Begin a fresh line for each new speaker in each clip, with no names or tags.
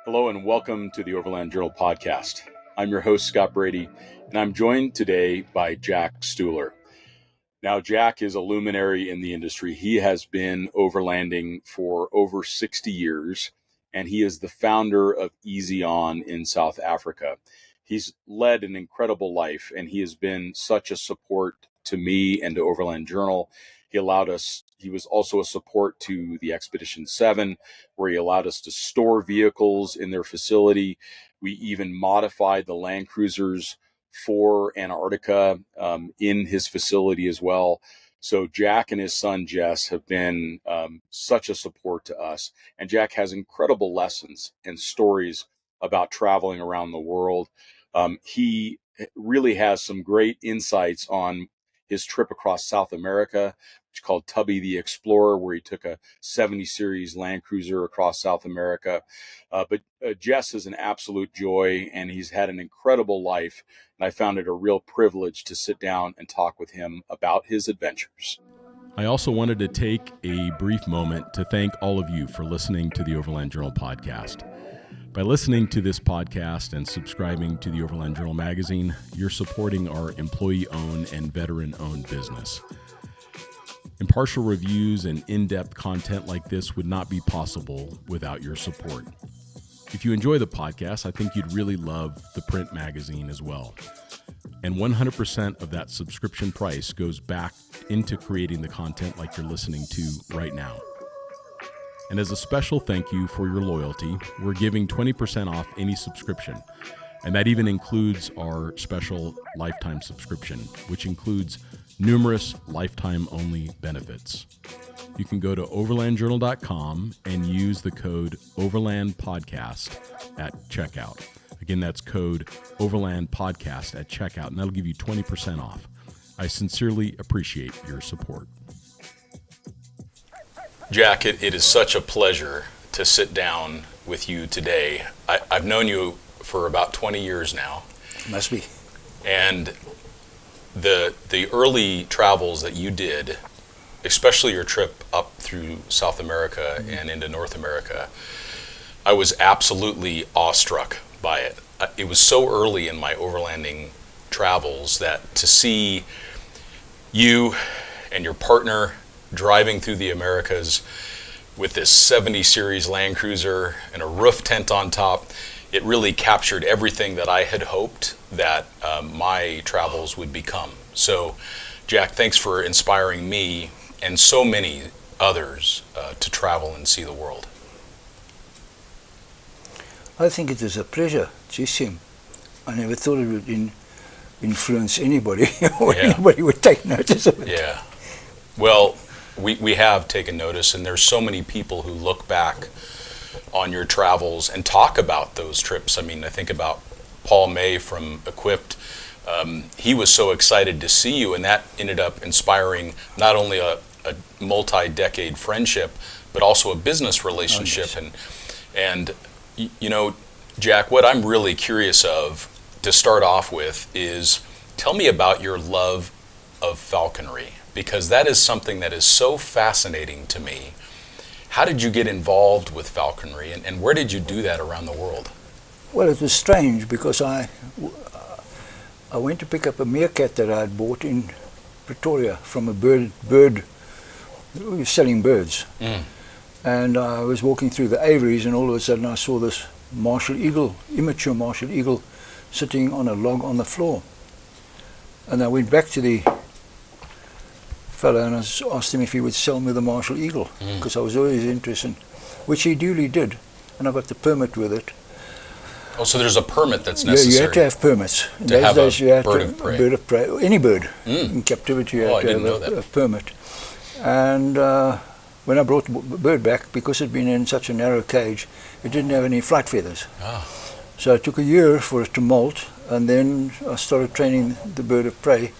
Hello and welcome to the Overland Journal podcast. I'm your host, Scott Brady, and I'm joined today by Jack Stuhler. Now, Jack is a luminary in the industry. He has been overlanding for over 60 years, and he is the founder of Eezi-Awn in South Africa. He's led an incredible life, and he has been such a support to me and to Overland Journal. He was also a support to the Expedition 7, where he allowed us to store vehicles in their facility. We even modified the Land Cruisers for Antarctica in his facility as well. So Jack and his son Jess have been such a support to us. And Jack has incredible lessons and stories about traveling around the world. He really has some great insights on his trip across South America, which is called Tubby the Explorer, where he took a 70 series Land Cruiser across South America. But Jess is an absolute joy, and he's had an incredible life. And I found it a real privilege to sit down and talk with him about his adventures.
I also wanted to take a brief moment to thank all of you for listening to the Overland Journal podcast. By listening to this podcast and subscribing to the Overland Journal magazine, you're supporting our employee-owned and veteran-owned business. Impartial reviews and in-depth content like this would not be possible without your support. If you enjoy the podcast, I think you'd really love the print magazine as well. And 100% of that subscription price goes back into creating the content like you're listening to right now. And as a special thank you for your loyalty, we're giving 20% off any subscription. And that even includes our special lifetime subscription, which includes numerous lifetime-only benefits. You can go to overlandjournal.com and use the code OverlandPodcast at checkout. Again, that's code OverlandPodcast at checkout, and that'll give you 20% off. I sincerely appreciate your support.
Jack, it is such a pleasure to sit down with you today. I've known you for about 20 years now.
Must be.
And the early travels that you did, especially your trip up through South America and into North America, I was absolutely awestruck by it. It was so early in my overlanding travels that to see you and your partner driving through the Americas with this 70 series Land Cruiser and a roof tent on top, it really captured everything that I had hoped that my travels would become. So, Jack, thanks for inspiring me and so many others to travel and see the world.
I think it was a pleasure, Jim. I never thought it would influence anybody or anybody would take notice of it.
Yeah. Well, we have taken notice, and there's so many people who look back on your travels and talk about those trips. I mean, I think about Paul May from Equipped. He was so excited to see you, and that ended up inspiring not only a multi-decade friendship, but also a business relationship.
Oh, yes.
And you know, Jack, what I'm really curious of to start off with is tell me about your love of falconry, because that is something that is so fascinating to me. How did you get involved with falconry, and where did you do that around the world?
Well, it was strange because I went to pick up a meerkat that I had bought in Pretoria from a bird selling birds. And I was walking through the aviaries, and all of a sudden I saw this immature martial eagle sitting on a log on the floor. And I went back to the fellow and I asked him if he would sell me the martial eagle, because I was always interested, which he duly did, and I got the permit with it.
Oh, so there's a permit that's necessary?
You had to have permits. In those days you had to have a bird of prey. Any bird in captivity, you had to have a permit. And when I brought the bird back, because it had been in such a narrow cage, it didn't have any flight feathers. So it took a year for it to molt, and then I started training the bird of prey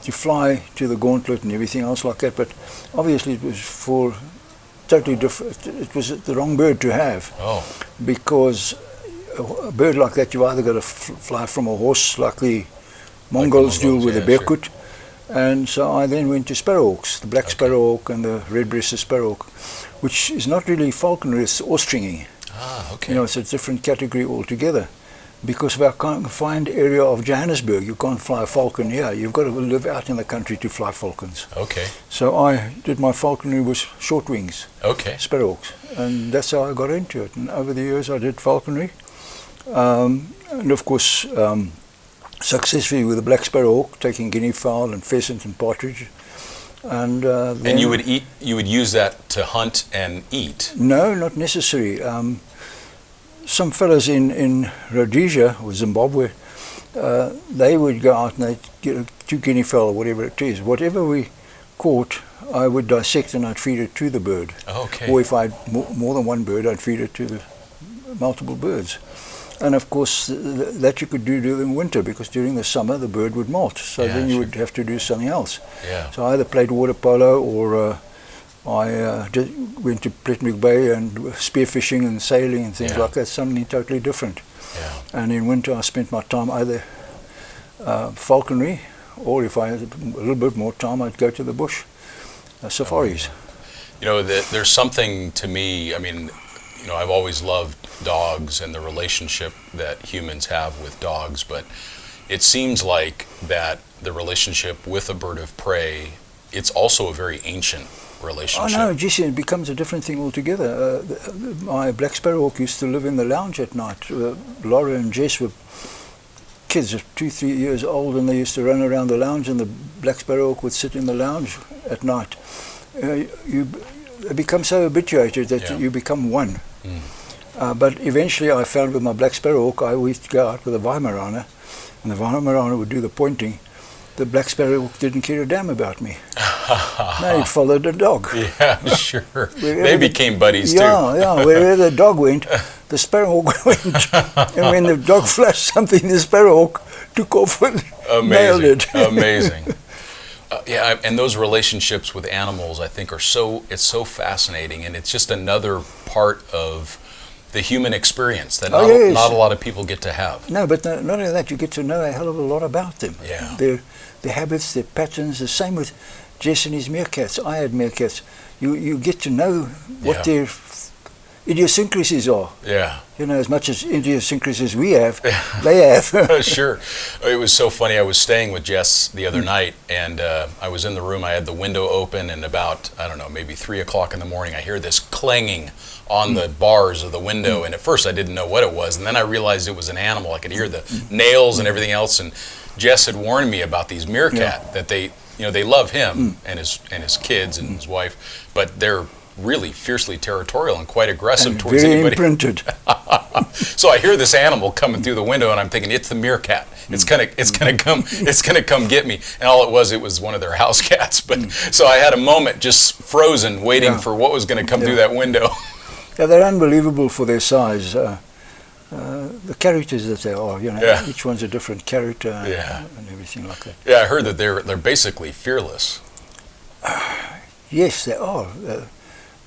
to fly to the gauntlet and everything else like that. But obviously it was for totally different. It was the wrong bird to have, because a bird like that, you've either got to fly from a horse like the Mongols do with a bearcoot. And so I then went to sparrowhawks, the black sparrowhawk and the red-breasted sparrowhawk, which is not really falconry, it's oar-stringing.
okay.
It's a different category altogether. Because of our confined area of Johannesburg, you can't fly a falcon here. You've got to live out in the country to fly falcons.
Okay.
So I did my falconry with short wings,
okay,
sparrowhawks, and that's how I got into it. And over the years I did falconry, and of course successfully with the black sparrowhawk, taking guinea fowl and pheasant and partridge. And
you would use that to hunt and eat?
No, not necessary. Some fellas in Rhodesia or Zimbabwe, they would go out and they'd get 2 guinea fowl or whatever it is. Whatever we caught, I would dissect and I'd feed it to the bird.
Okay.
Or if I had more than one bird, I'd feed it to the multiple birds. And of course, that you could do during winter, because during the summer the bird would molt. So then you would have to do something else.
Yeah.
So I either played water polo or I went to Plettenberg Bay and spearfishing and sailing and things like that, something totally different.
Yeah.
And in winter I spent my time either falconry, or if I had a little bit more time, I'd go to the bush, safaris.
There's something to me, I've always loved dogs and the relationship that humans have with dogs, but it seems like that the relationship with a bird of prey, it's also a very ancient relationship.
Oh no, Jesse, it becomes a different thing altogether. My black sparrowhawk used to live in the lounge at night. Laura and Jess were kids of 2-3 years old, and they used to run around the lounge, and the black sparrowhawk would sit in the lounge at night. You become so habituated that you become one. But eventually I found with my black sparrowhawk, I used to go out with a Weimaraner, and the Weimaraner would do the pointing. The black sparrowhawk didn't care a damn about me. No, he followed the dog.
Yeah, sure. They became buddies too.
Yeah. Wherever the dog went, the sparrowhawk went. And when the dog flashed something, the sparrowhawk took off and nailed it.
Amazing. And those relationships with animals, I think, it's so fascinating, and it's just another part of the human experience that not a lot of people get to have.
No, but not only that, you get to know a hell of a lot about them.
Yeah.
Their habits, their patterns. The same with Jess and his meerkats. I had meerkats. You get to know what their idiosyncrasies are.
Yeah.
As much as idiosyncrasies we have, they have.
Sure. It was so funny. I was staying with Jess the other night, and I was in the room. I had the window open, and about, maybe 3 o'clock in the morning, I hear this clanging on the bars of the window, and at first I didn't know what it was, and then I realized it was an animal. I could hear the nails and everything else, and Jess had warned me about these meerkat, that they love him and his kids and his wife, but they're really fiercely territorial and quite aggressive towards
very
anybody.
Imprinted.
So I hear this animal coming through the window, and I'm thinking, it's the meerkat. It's gonna come get me. And all it was one of their house cats. But so I had a moment just frozen, waiting for what was going to come through that window.
Yeah, they're unbelievable for their size. The characters that they are, each one's a different character and everything like that.
Yeah, I heard that they're basically fearless.
Yes, they are.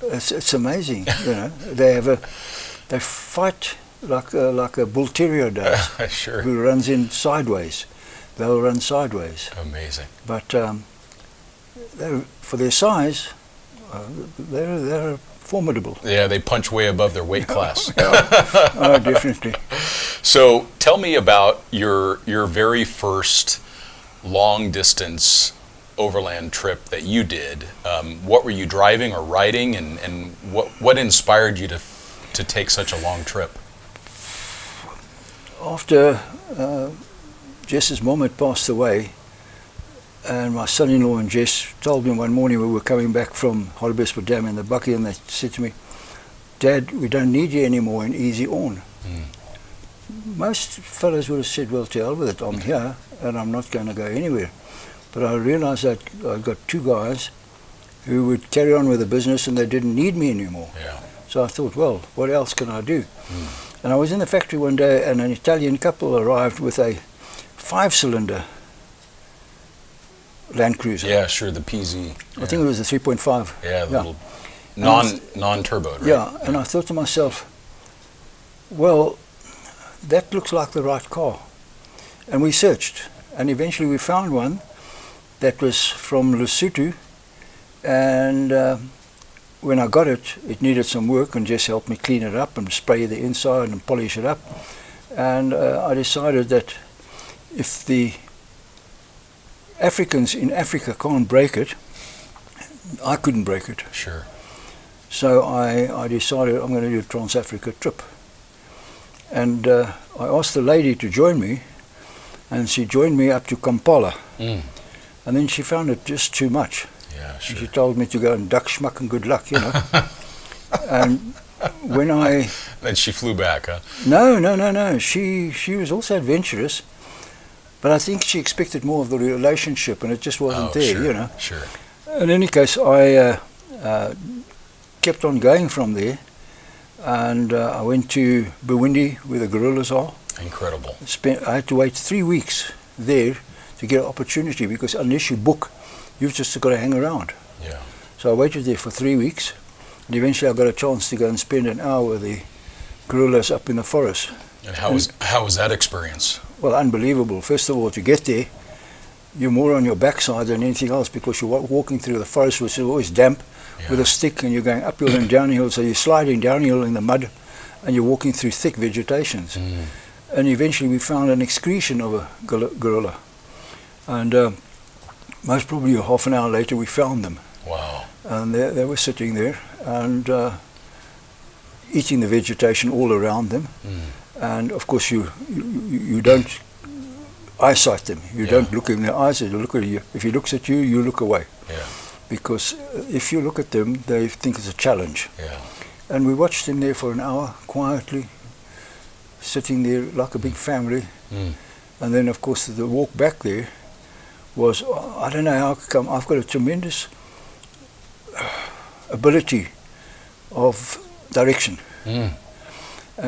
It's amazing. They fight like a bull terrier does.
Sure.
Who runs in sideways. They'll run sideways.
Amazing.
But for their size, they're formidable.
Yeah, they punch way above their weight class.
Oh, definitely.
So tell me about your very first long distance overland trip that you did. What were you driving or riding, and what inspired you to take such a long trip? After
Jess's mom had passed away, and my son-in-law and Jess told me one morning we were coming back from Hartbeespoort Dam in the bakkie, and they said to me, "Dad, we don't need you anymore in Eezi-Awn." Most fellows would have said, "Well, to hell with it, I'm here and I'm not going to go anywhere." But I realized that I've got 2 guys who would carry on with the business and they didn't need me anymore.
Yeah.
So I thought, well, what else can I do? And I was in the factory one day, and an Italian couple arrived with a 5-cylinder Land Cruiser.
Yeah, sure, the PZ.
I think it was a 3.5.
Yeah, the little non-turbo, right?
Yeah, and I thought to myself, well, that looks like the right car. And we searched, and eventually we found one that was from Lesotho, and when I got it, it needed some work, and Jess helped me clean it up and spray the inside and polish it up. And I decided that if the Africans in Africa can't break it, I couldn't break it.
Sure.
So I decided I'm going to do a Trans-Africa trip. And I asked the lady to join me, and she joined me up to Kampala. And then she found it just too much.
Yeah, sure.
She told me to go and duck, schmuck, and good luck, you know. And when I...
Then she flew back, huh?
No. She was also adventurous, but I think she expected more of the relationship, and it just wasn't there,
sure,
you know.
Sure.
In any case, I kept on going from there, and I went to Burundi, where the gorillas are.
Incredible.
I had to wait 3 weeks there to get an opportunity, because unless you book, you've just got to hang around.
Yeah.
So I waited there for 3 weeks, and eventually I got a chance to go and spend an hour with the gorillas up in the forest.
And how was that experience?
Well, unbelievable. First of all, to get there, you're more on your backside than anything else, because you're walking through the forest, which is always damp, with a stick, and you're going uphill and downhill, so you're sliding downhill in the mud, and you're walking through thick vegetations. And eventually we found an excretion of a gorilla. And most probably half an hour later we found them.
Wow.
And they were sitting there and eating the vegetation all around them. And of course you don't eyesight them. You don't look in their eyes, they look at you. If he looks at you, you look away.
Yeah.
Because if you look at them, they think it's a challenge.
Yeah.
And we watched them there for an hour, quietly, sitting there like a big family. And then of course the walk back there was, I don't know how come, I've got a tremendous ability of direction.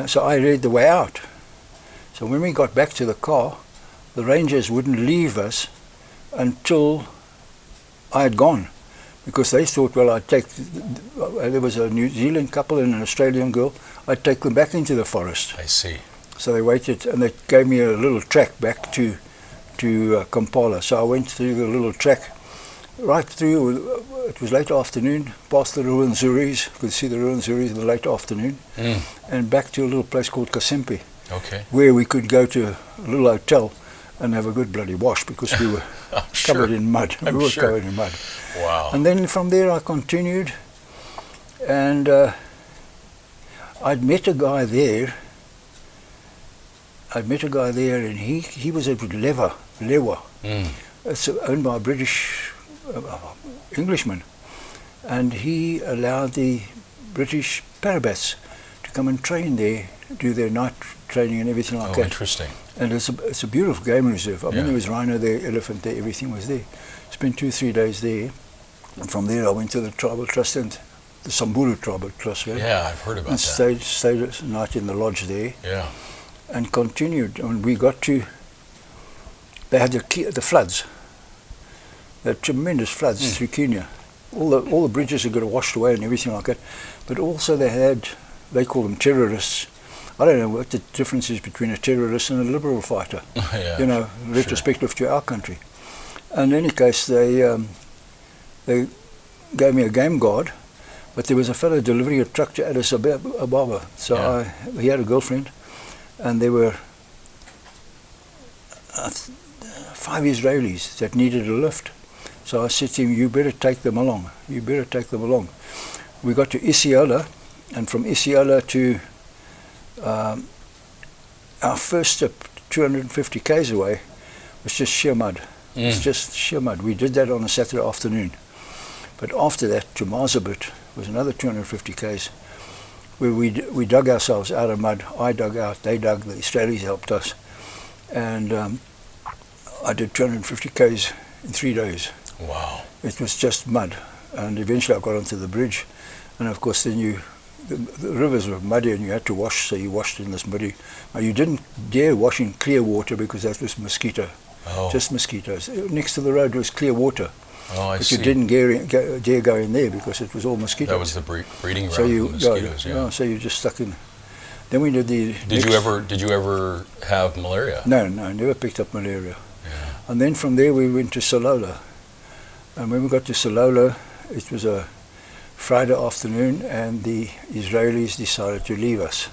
So I read the way out. So when we got back to the car, the rangers wouldn't leave us until I had gone, because they thought, well, I'd take, there was a New Zealand couple and an Australian girl, I'd take them back into the forest.
I see.
So they waited, and they gave me a little track back to Kampala. So I went through the little track, right through, it was late afternoon, past the Ruwenzuris, could see the Ruwenzuris in the late afternoon, and back to a little place called Kasempe, where we could go to a little hotel and have a good bloody wash, because we were covered in mud. Covered in mud.
Wow.
And then from there I continued, and I'd met a guy there, and he was at Lewa. It's owned by a British Englishman, and he allowed the British parabats to come and train there, do their night training and everything like that.
Interesting.
And it's a beautiful game reserve. I mean, there was rhino there, elephant there, everything was there. Spent 2-3 days there, and from there I went to the Tribal Trust and the Samburu Tribal Trust. Right?
Yeah, I've heard about that.
And stayed a night in the lodge there.
Yeah.
And continued. And we got to, they had the floods, the tremendous floods through Kenya. All the bridges had got washed away and everything like that. But also they call them terrorists. I don't know what the difference is between a terrorist and a liberal fighter, retrospective to our country. And in any case, they gave me a game guard, but there was a fellow delivering a truck to Addis Ababa. So he had a girlfriend, and there were 5 Israelis that needed a lift. So I said to him, you better take them along. We got to Eezi-Awn, and from Eezi-Awn to our first step, 250 k's away, was just sheer mud. It's just sheer mud. We did that on a Saturday afternoon. But after that, to Mazabit was another 250 k's, where we dug ourselves out of mud. I dug out, they dug, the Israelis helped us. And I did 250 k's in 3 days.
Wow.
It was just mud. And eventually I got onto the bridge. And of course then the rivers were muddy and you had to wash, so you washed in this muddy. Now you didn't dare wash in clear water because that was mosquito, just mosquitoes. Next to the road was clear water, but you didn't dare go in there because it was all mosquitoes.
That was the breeding ground for mosquitoes.
So you just stuck in. Then we did the.
Did you ever have malaria?
No, I never picked up malaria. Yeah. And then from there we went to Salola, and when we got to Salola, it was Friday afternoon, and the Israelis decided to leave us.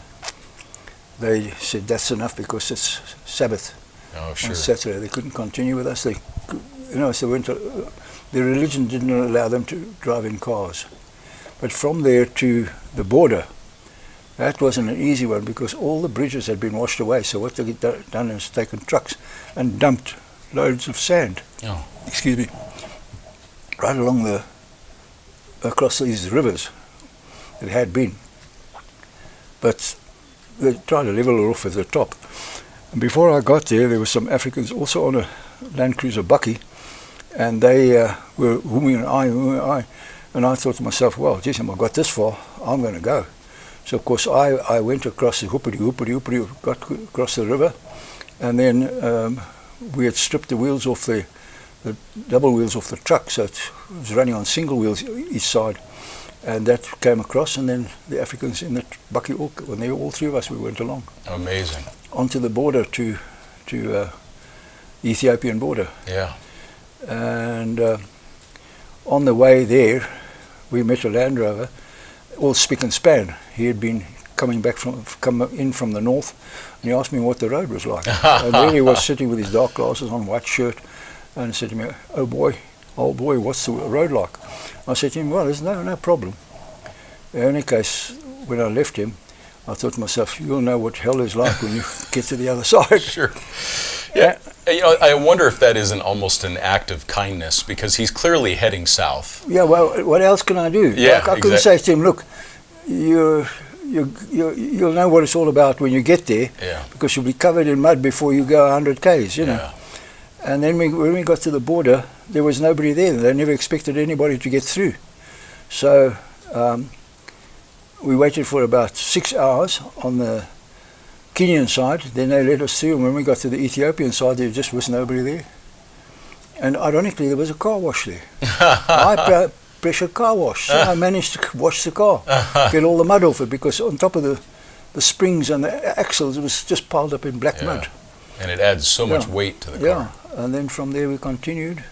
They said that's enough because it's Sabbath on Saturday. They couldn't continue with us. They, so their religion didn't allow them to drive in cars. But from there to the border, that wasn't an easy one because all the bridges had been washed away. So what they had done is taken trucks and dumped loads of sand. Oh. Excuse me. Right along across these rivers. It had been. But they tried to level it off at the top. And before I got there were some Africans also on a Land Cruiser Bucky, and they were whooming and I. And I thought to myself, well, geez, I've got this far, I'm going to go. So, of course, I went across the hoopity, got across the river, and then we had stripped the wheels off the double wheels off the truck, so it was running on single wheels each side. And that came across, and then the Africans in the Bucky, when they were all three of us, we went along.
Amazing.
Onto the border to Ethiopian border.
Yeah.
And on the way there, we met a Land Rover, all spick and span. He had been come in from the north, and he asked me what the road was like. And there he was sitting with his dark glasses on, white shirt, and he said to me, "Oh boy, old boy, what's the road like?" I said to him, "Well, there's no problem." In any case, when I left him, I thought to myself, you'll know what hell is like when you get to the other side.
Sure. Yeah. I wonder if that isn't almost an act of kindness, because he's clearly heading south.
Yeah, well, what else can I do?
Yeah,
I couldn't say to him, look, you'll know what it's all about when you get there, because you'll be covered in mud before you go 100 k's, you know.
Yeah.
And then when we got to the border, there was nobody there. They never expected anybody to get through. So we waited for about 6 hours on the Kenyan side. Then they let us through. And when we got to the Ethiopian side, there just was nobody there. And ironically, there was a car wash there. High pressure car wash. So I managed to wash the car, get all the mud off it, because on top of the springs and the axles, it was just piled up in black mud.
And it adds so much weight to the car.
Yeah, and then from there we continued.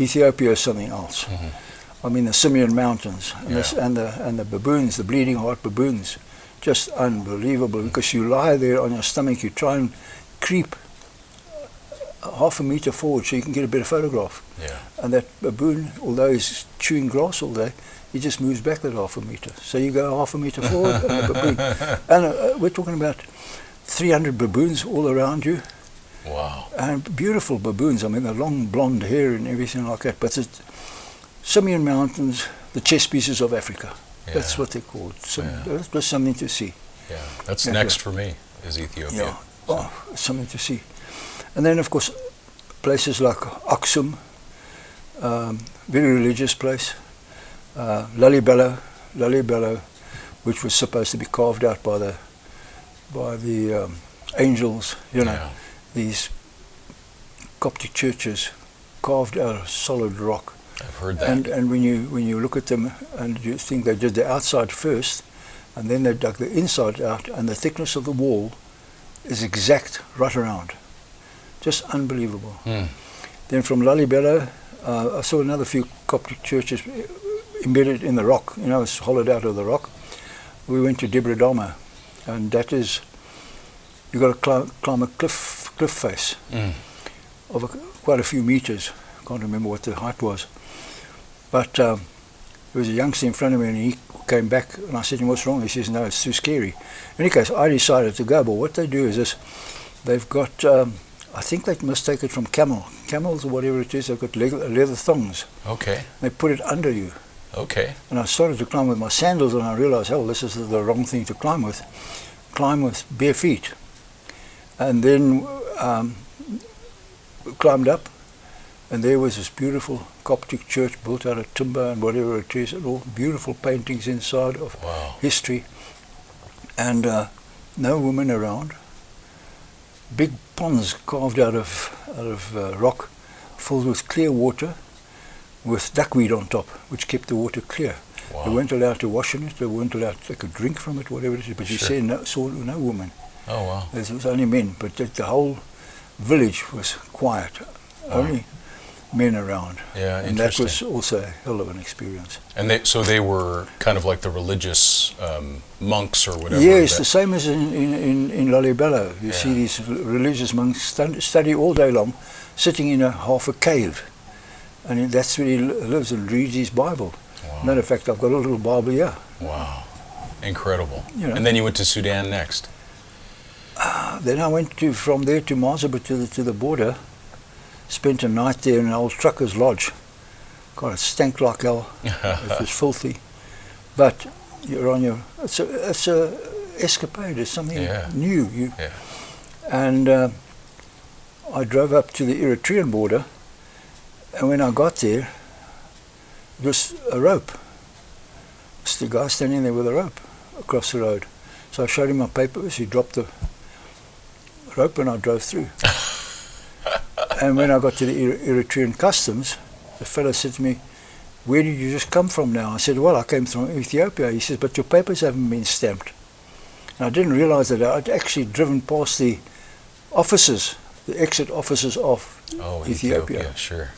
Ethiopia is something else. Mm-hmm. I mean, the Simeon Mountains and the baboons, the bleeding heart baboons, just unbelievable, because you lie there on your stomach, you try and creep half a meter forward so you can get a better photograph.
Yeah.
And that baboon, although he's chewing grass all day, he just moves back that half a meter. So you go half a meter forward, and the baboon. And we're talking about 300 baboons all around you.
Wow. And
beautiful baboons. I mean, the long blonde hair and everything like that. But it's Simeon Mountains, the chess pieces of Africa. Yeah. That's what they're called. So it was something to see.
Yeah, that's next for me, is Ethiopia.
Yeah, oh, something to see. And then, of course, places like Aksum, very religious place. Lalibela, which was supposed to be carved out by the angels, you know, these Coptic churches carved out of solid rock.
I've heard that.
And when you look at them and you think they did the outside first, and then they dug the inside out, and the thickness of the wall is exact right around. Just unbelievable. Mm. Then from Lalibela, I saw another few Coptic churches embedded in the rock, you know, it's hollowed out of the rock. We went to Debradama, and that is, you've got to climb a cliff face of quite a few meters. Can't remember what the height was. But there was a youngster in front of me, and he came back, and I said to him, "What's wrong?" He says, "No, it's too scary." In any case, I decided to go, but what they do is this, they've got, I think they must take it from camels or whatever it is, they've got leather thongs.
Okay.
They put it under you.
Okay.
And I started to climb with my sandals, and I realized, oh, this is the wrong thing to climb with. Climb with bare feet. And then climbed up, and there was this beautiful Coptic church built out of timber and whatever it is, and all beautiful paintings inside of history. And no women around. Big ponds carved out of rock, filled with clear water, with duckweed on top, which kept the water clear. Wow. They weren't allowed to wash in it, they weren't allowed to take a drink from it, whatever it is, but you saw no woman.
Oh, wow.
There was only men, but the whole village was quiet. Only men around.
Yeah,
and that was also a hell of an experience.
And they were kind of like the religious monks or whatever.
Yes, the same as in Lalibela. You see these religious monks study all day long, sitting in half a cave. And that's where he lives and reads his Bible. Wow. Matter of fact, I've got a little Bible here.
Wow. Incredible. And then you went to Sudan next.
Then I went from there to Maziba to the border. Spent a night there in an old trucker's lodge. God, it stank like hell. It was filthy. But you're on your... It's a escapade. It's something new. And I drove up to the Eritrean border. And when I got there, it was a rope. It's the guy standing there with a rope across the road. So I showed him my papers. He dropped the rope and I drove through. And when I got to the Eritrean customs, the fellow said to me, "Where did you just come from now?" I said, "Well, I came from Ethiopia." He says, "But your papers haven't been stamped." And I didn't realize that I'd actually driven past the offices, the exit offices of Ethiopia.
Sure.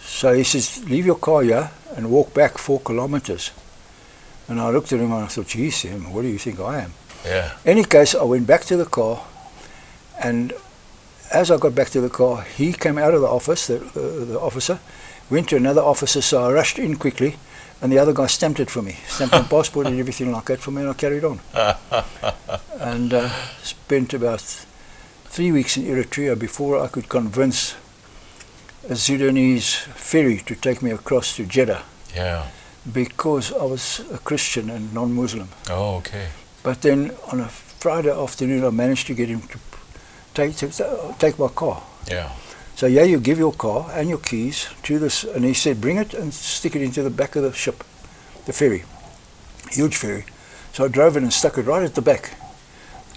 So he says, "Leave your car here and walk back 4 kilometers." And I looked at him and I thought, "Geez, Sam, what do you think I am?"
Yeah.
Any case, I went back to the car, and as I got back to the car, he came out of the office, the officer, went to another officer, so I rushed in quickly, and the other guy stamped it for me, stamped my passport and everything like that for me, and I carried on. And spent about 3 weeks in Eritrea before I could convince a Sudanese ferry to take me across to Jeddah.
Yeah.
Because I was a Christian and non-Muslim.
Oh, okay.
But then on a Friday afternoon, I managed to get him to take my car.
Yeah.
So you give your car and your keys to this, and he said, "Bring it and stick it into the back of the ship, the ferry, huge ferry." So I drove it and stuck it right at the back,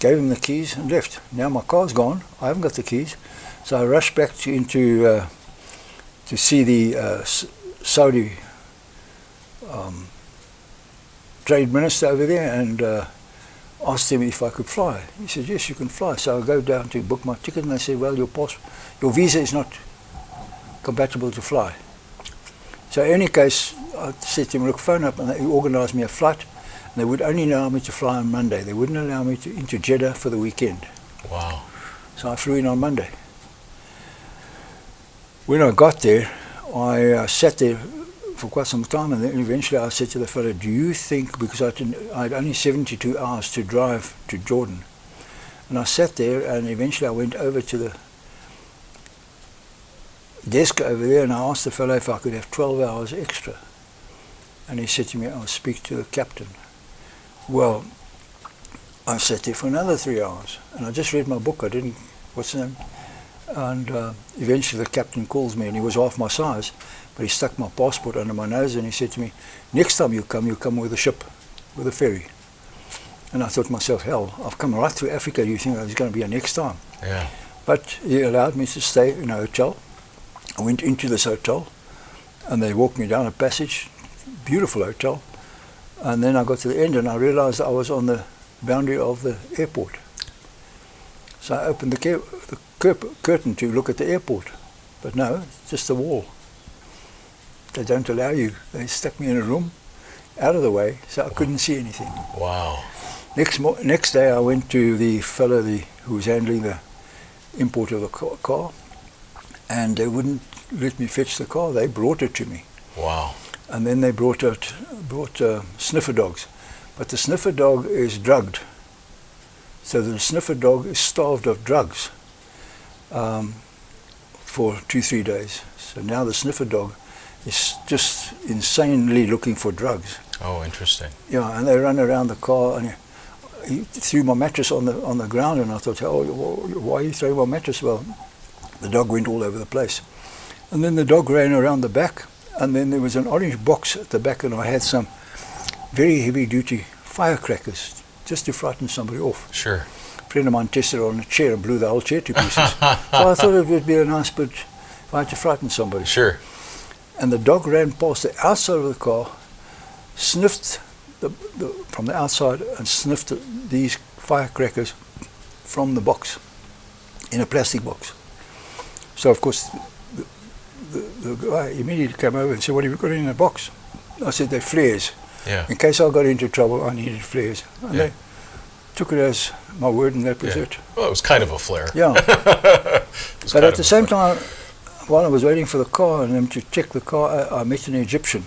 gave him the keys and left. Now my car's gone, I haven't got the keys, so I rushed back to see the Saudi trade minister over there and asked him if I could fly. He said, "Yes, you can fly." So I go down to book my ticket and they said, "Well, your visa is not compatible to fly." So in any case, I said to him, "Look, phone up," and they organised me a flight. And they would only allow me to fly on Monday. They wouldn't allow me into Jeddah for the weekend.
Wow.
So I flew in on Monday. When I got there, I sat there for quite some time, and then eventually I said to the fellow, "Do you think," because I had only 72 hours to drive to Jordan, and I sat there, and eventually I went over to the desk over there and I asked the fellow if I could have 12 hours extra, and he said to me, "I'll speak to the captain." Well, I sat there for another 3 hours, and I just read my book. I didn't, what's the name? And eventually the captain calls me, and he was half my size, but he stuck my passport under my nose, and he said to me, "Next time you come with a ship, with a ferry." And I thought to myself, hell, I've come right through Africa. Do you think there's going to be a next time?
Yeah.
But he allowed me to stay in a hotel. I went into this hotel, and they walked me down a passage, beautiful hotel. And then I got to the end, and I realized I was on the boundary of the airport. So I opened the curtain to look at the airport. But no, it's just a wall. They don't allow you. They stuck me in a room, out of the way, so I couldn't see anything.
Wow.
Next day I went to the fellow who was handling the import of the car, and they wouldn't let me fetch the car. They brought it to me.
Wow.
And then they brought sniffer dogs. But the sniffer dog is drugged. So the sniffer dog is starved of drugs for 2-3 days. So now the sniffer dog is just insanely looking for drugs.
Oh, interesting.
Yeah, and they run around the car, and he threw my mattress on the ground, and I thought, oh, why are you throwing my mattress? Well, the dog went all over the place. And then the dog ran around the back, and then there was an orange box at the back, and I had some very heavy-duty firecrackers just to frighten somebody off.
Sure.
A friend of mine tested it on a chair and blew the whole chair to pieces. So I thought it would be a nice bit if I had to frighten somebody.
Sure.
And the dog ran past the outside of the car, sniffed from the outside, and sniffed these firecrackers from the box, in a plastic box. So of course the guy immediately came over and said, "What have you got in the box?" I said, "They're flares.
Yeah.
In case I got into trouble, I needed flares." And they took it as my word, and that was it.
Well, it was kind of a flare.
Yeah. But at the same time, while I was waiting for the car and them to check the car, I met an Egyptian.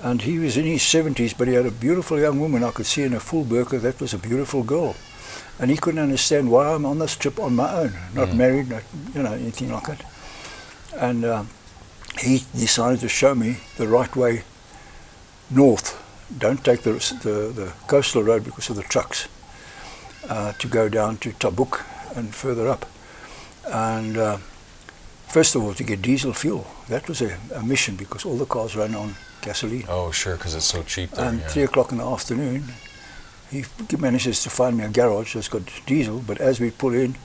And he was in his 70s, but he had a beautiful young woman I could see in a full burqa. That was a beautiful girl. And he couldn't understand why I'm on this trip on my own, not married, not anything like that. And he decided to show me the right way north. Don't take the coastal road because of the trucks, to go down to Tabuk and further up. And first of all, to get diesel fuel. That was a mission because all the cars ran on gasoline.
Oh, sure, because it's so cheap there.
And 3 o'clock in the afternoon, he manages to find me a garage that's got diesel, but as we pull in,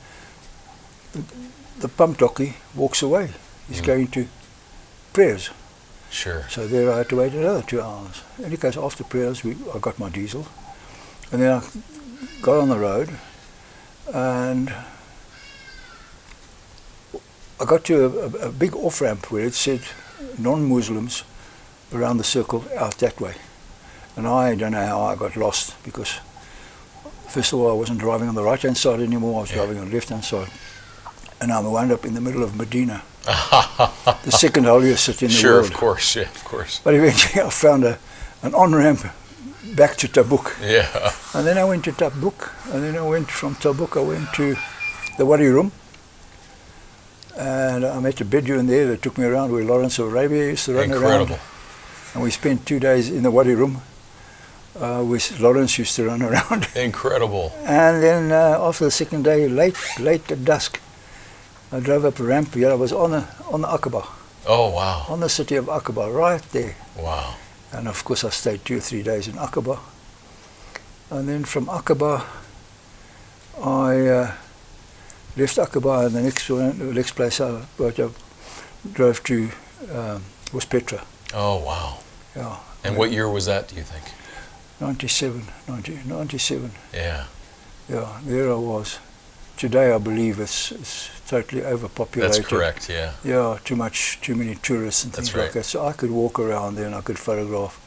the pump jockey walks away. He's going to prayers.
Sure.
So there I had to wait another 2 hours. In any case, after prayers, I got my diesel. And then I got on the road, and I got to a big off-ramp where it said non-Muslims around the circle out that way. And I don't know how I got lost, because first of all I wasn't driving on the right-hand side anymore, I was driving on the left-hand side. And I wound up in the middle of Medina, the second holiest city in the world.
Sure, of course.
But eventually I found an on-ramp back to Tabuk.
Yeah.
And then I went to Tabuk, and then I went from Tabuk, I went to the Wadi Rum. And I met a Bedouin there that took me around where Lawrence of Arabia used to run around. And we spent 2 days in the Wadi Rum, where Lawrence used to run around.
Incredible.
And then after the second day, late at dusk, I drove up a ramp here. I was on the Aqaba.
Oh, wow.
On the city of Aqaba, right there.
Wow.
And of course I stayed 2 or 3 days in Aqaba. And then from Aqaba, I left Aqaba, and the next place I drove to was Petra.
Oh, wow.
Yeah.
And what year was that, do you think?
97.
Yeah.
Yeah, there I was. Today I believe it's totally overpopulated.
That's correct, yeah.
Yeah, too many tourists and things like that. So I could walk around there and I could photograph.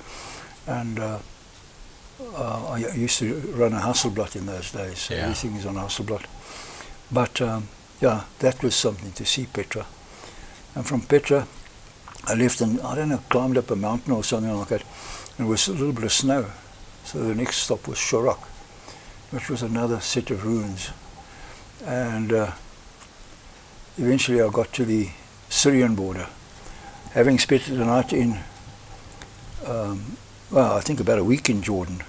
And I used to run a Hasselblad in those days, so everything is on Hasselblad. But yeah, that was something to see Petra. And from Petra, I left and, I don't know, climbed up a mountain or something like that. And it was a little bit of snow. So the next stop was Shorak, which was another set of ruins. And eventually I got to the Syrian border, having spent the night in, I think about a week in Jordan.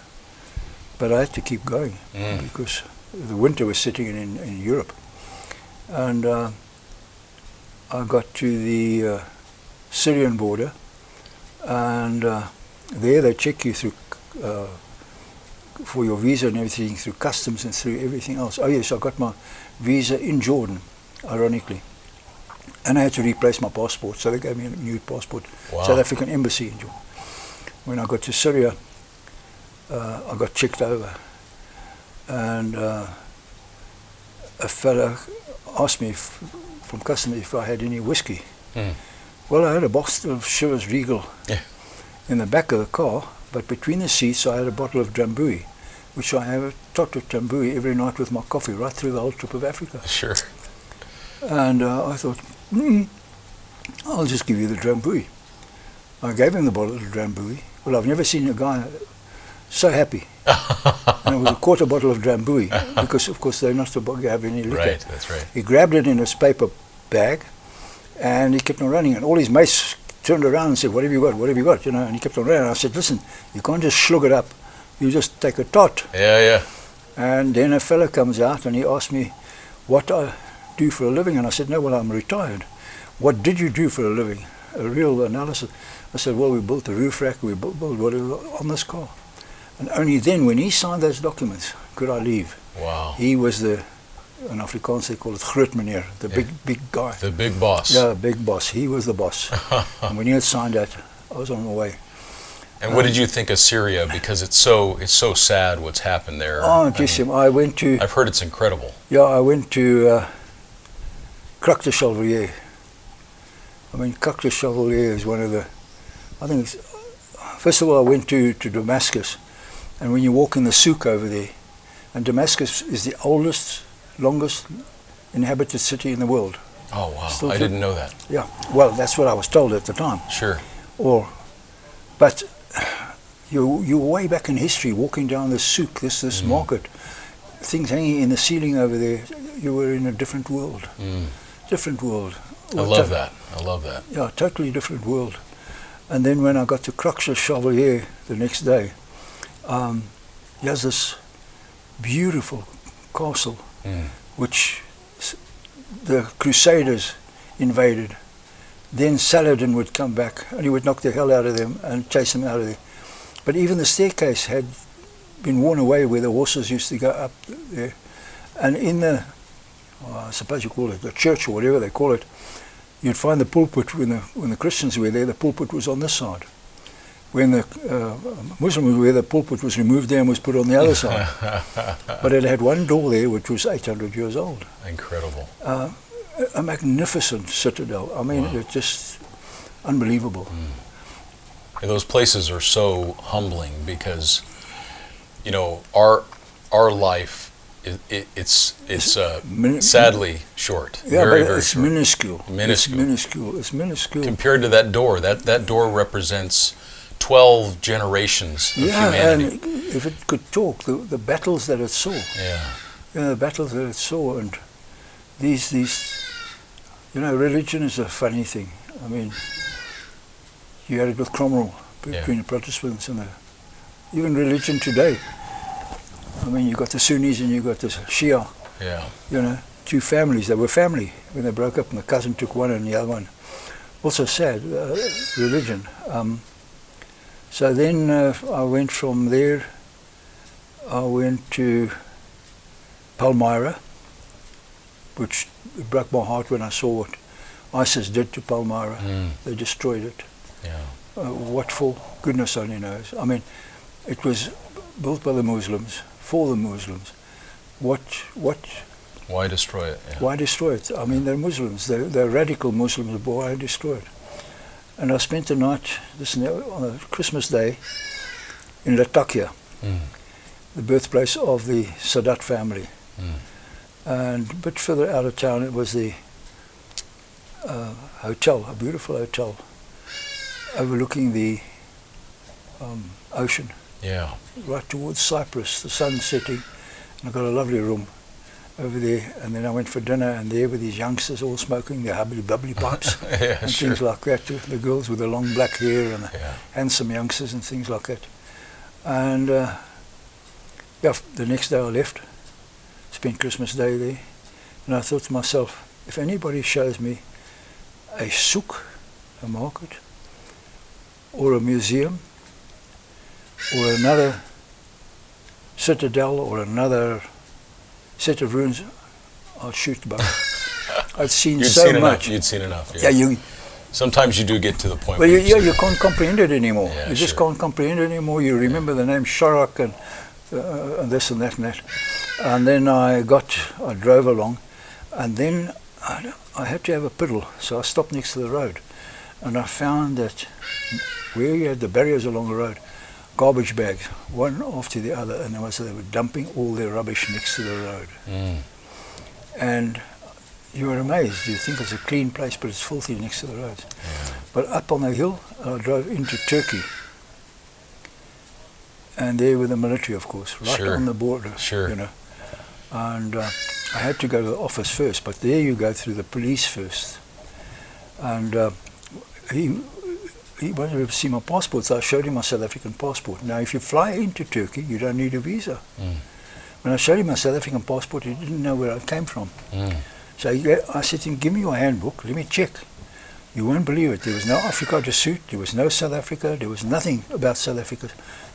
But I had to keep going because the winter was setting in Europe. And I got to the Syrian border, and there they check you through for your visa and everything, through customs and through everything else. Oh yes, I got my visa in Jordan, ironically. And I had to replace my passport, so they gave me a new passport.
Wow.
South African Embassy in Jordan. When I got to Syria, I got checked over. And a fellow asked me from customs if I had any whiskey. Well, I had a bottle of Chivas Regal in the back of the car, but between the seats I had a bottle of Drambuie, which I have a tot of Drambuie every night with my coffee, right through the whole trip of Africa.
Sure.
And I thought, I'll just give you the Drambuie. I gave him the bottle of Drambuie. Well, I've never seen a guy so happy. And it was a quarter bottle of Drambuie, because of course they're not supposed to have any liquor.
Right, that's right.
He grabbed it in his paper bag, and he kept on running, and all his mates turned around and said, what have you got, and he kept on running. And I said, listen, you can't just slug it up, you just take a tot.
Yeah.
And then a fellow comes out and he asked me what I do for a living, and I said, no, well, I'm retired. What did you do for a living? A real analysis. I said, well, we built the roof rack, we built whatever on this car. And only then, when he signed those documents, could I leave.
Wow. He
was in Afrikaans they call it groot meneer, the big guy.
The big boss.
Yeah, big boss. He was the boss. And when he had signed that, I was on my way.
And what did you think of Syria? Because it's so sad what's happened there.
Oh, geez, I went to...
I've heard it's incredible.
Yeah, I went to Krak de Chalvier. I mean, Cocktail Chevalier is one of the, I think it's, first of all, I went to Damascus, and when you walk in the souk over there, and Damascus is the oldest, longest inhabited city in the world.
Oh, wow. I didn't know that.
Yeah, well, that's what I was told at the time.
Sure.
But you're way back in history, walking down the souk, this market, things hanging in the ceiling over there. You were in a different world. Different world.
I love that.
Yeah, totally different world. And then when I got to Cocktail Chevalier the next day, there's this beautiful castle which the Crusaders invaded. Then Saladin would come back and he would knock the hell out of them and chase them out of there. But even the staircase had been worn away where the horses used to go up there. And in the, I suppose you call it the church or whatever they call it, you'd find the pulpit when the Christians were there, the pulpit was on this side. When the Muslims were there, the pulpit was removed there and was put on the other side. But it had one door there which was 800 years old.
Incredible.
A magnificent citadel. I mean, it's just unbelievable.
And those places are so humbling because, you know, our life, it's sadly short.
Yeah,
very,
but
very
it's
short.
minuscule.
Minuscule.
It's minuscule.
Compared to that door, that door represents 12 generations of humanity.
And if it could talk, the battles that it saw.
Yeah.
You know, the battles that it saw, and these, you know, religion is a funny thing. I mean, you had it with Cromwell between the Protestants and even religion today. I mean, you got the Sunnis and you got the Shia.
Yeah.
You know, two families. They were family when they broke up, and the cousin took one and the other one. Also sad, religion. So then I went from there. I went to Palmyra, which broke my heart when I saw what ISIS did to Palmyra. They destroyed it.
Yeah.
What for? Goodness only knows. I mean, it was built by the Muslims, for the Muslims. What?
Why destroy it? Yeah.
Why destroy it? I mean, they're Muslims. They're radical Muslims, but why destroy it? And I spent the night, on a Christmas day, in Latakia, the birthplace of the Sadat family. And a bit further out of town, it was the hotel, a beautiful hotel, overlooking the ocean.
Yeah.
Right towards Cyprus, the sun setting, and I got a lovely room over there. And then I went for dinner, and there were these youngsters all smoking their bubbly pipes and things like that. The girls with the long black hair and the handsome youngsters and things like that. And the next day I left, spent Christmas Day there, and I thought to myself, if anybody shows me a souk, a market, or a museum, or another citadel, or another set of ruins, I'll shoot both. I've seen so much.
You'd seen enough. Yeah.
Yeah,
sometimes you do get to the point
well,
where
you can't comprehend it anymore.
Yeah,
you just can't comprehend it anymore. You remember the name Shorak and this and that and that. And then I drove along, and then I had to have a piddle, so I stopped next to the road. And I found that where you had the barriers along the road, garbage bags, one after the other, and they were dumping all their rubbish next to the road. And you were amazed. You think it's a clean place, but it's filthy next to the roads. But up on the hill, I drove into Turkey. And there were the military, of course, right on the border. You know. And I had to go to the office first, but there you go through the police first. And he wanted to see my passport, so I showed him my South African passport. Now, if you fly into Turkey, you don't need a visa. When I showed him my South African passport, he didn't know where I came from. So I said to him, give me your handbook, let me check. You won't believe it. There was no Afrika to suit, there was no South Africa, there was nothing about South Africa.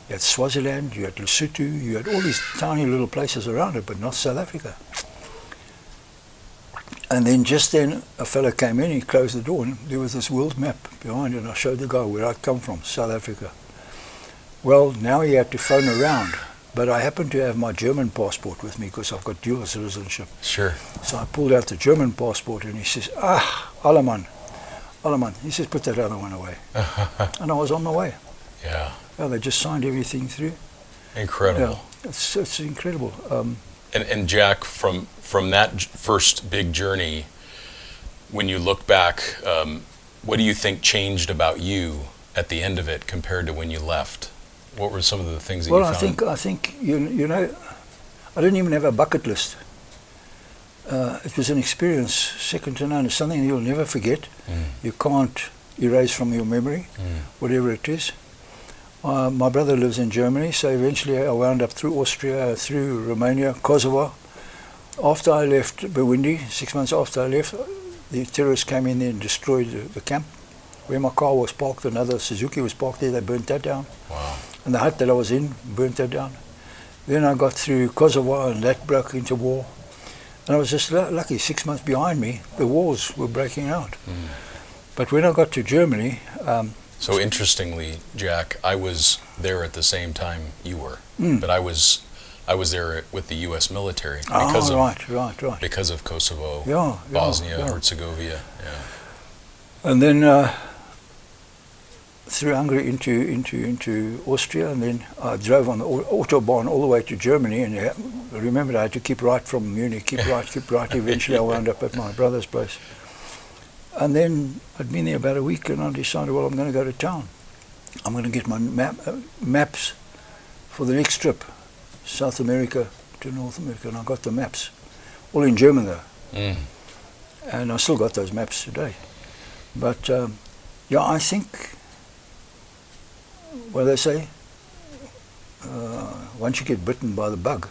You had Swaziland, you had Lesotho, you had all these tiny little places around it, but not South Africa. And then just then a fellow came in, he closed the door, and there was this world map behind it, and I showed the guy where I'd come from, South Africa. Well, now he had to phone around, but I happened to have my German passport with me because I've got dual citizenship.
Sure.
So I pulled out the German passport, and he says, Alleman, Allemand. He says, put that other one away. And I was on my way.
Yeah.
Yeah, they just signed everything through.
Incredible.
Yeah, it's incredible.
And Jack, from that first big journey, when you look back, what do you think changed about you at the end of it compared to when you left? What were some of the things that you found?
I think you know, I didn't even have a bucket list. It was an experience second to none. It's something you'll never forget. You can't erase from your memory, whatever it is. My brother lives in Germany, so eventually I wound up through Austria, through Romania, Kosovo. After I left Burundi, 6 months after I left, the terrorists came in there and destroyed the camp. Where my car was parked, another Suzuki was parked there, they burnt that down.
Wow.
And the hut that I was in, burnt that down. Then I got through Kosovo and that broke into war. And I was just lucky, 6 months behind me, the wars were breaking out. But when I got to Germany...
so interestingly, Jack, I was there at the same time you were, but I was there with the U.S. military because because of Kosovo, Bosnia, Herzegovina. Yeah.
And then through Hungary into Austria, and then I drove on the autobahn all the way to Germany. And I remember I had to keep right from Munich, keep right. Eventually, I wound up at my brother's place. And then I'd been there about a week, and I decided, well, I'm going to go to town. I'm going to get my maps for the next trip, South America to North America, and I got the maps, all in German though. And I still got those maps today. But yeah, I think, what they say, once you get bitten by the bug,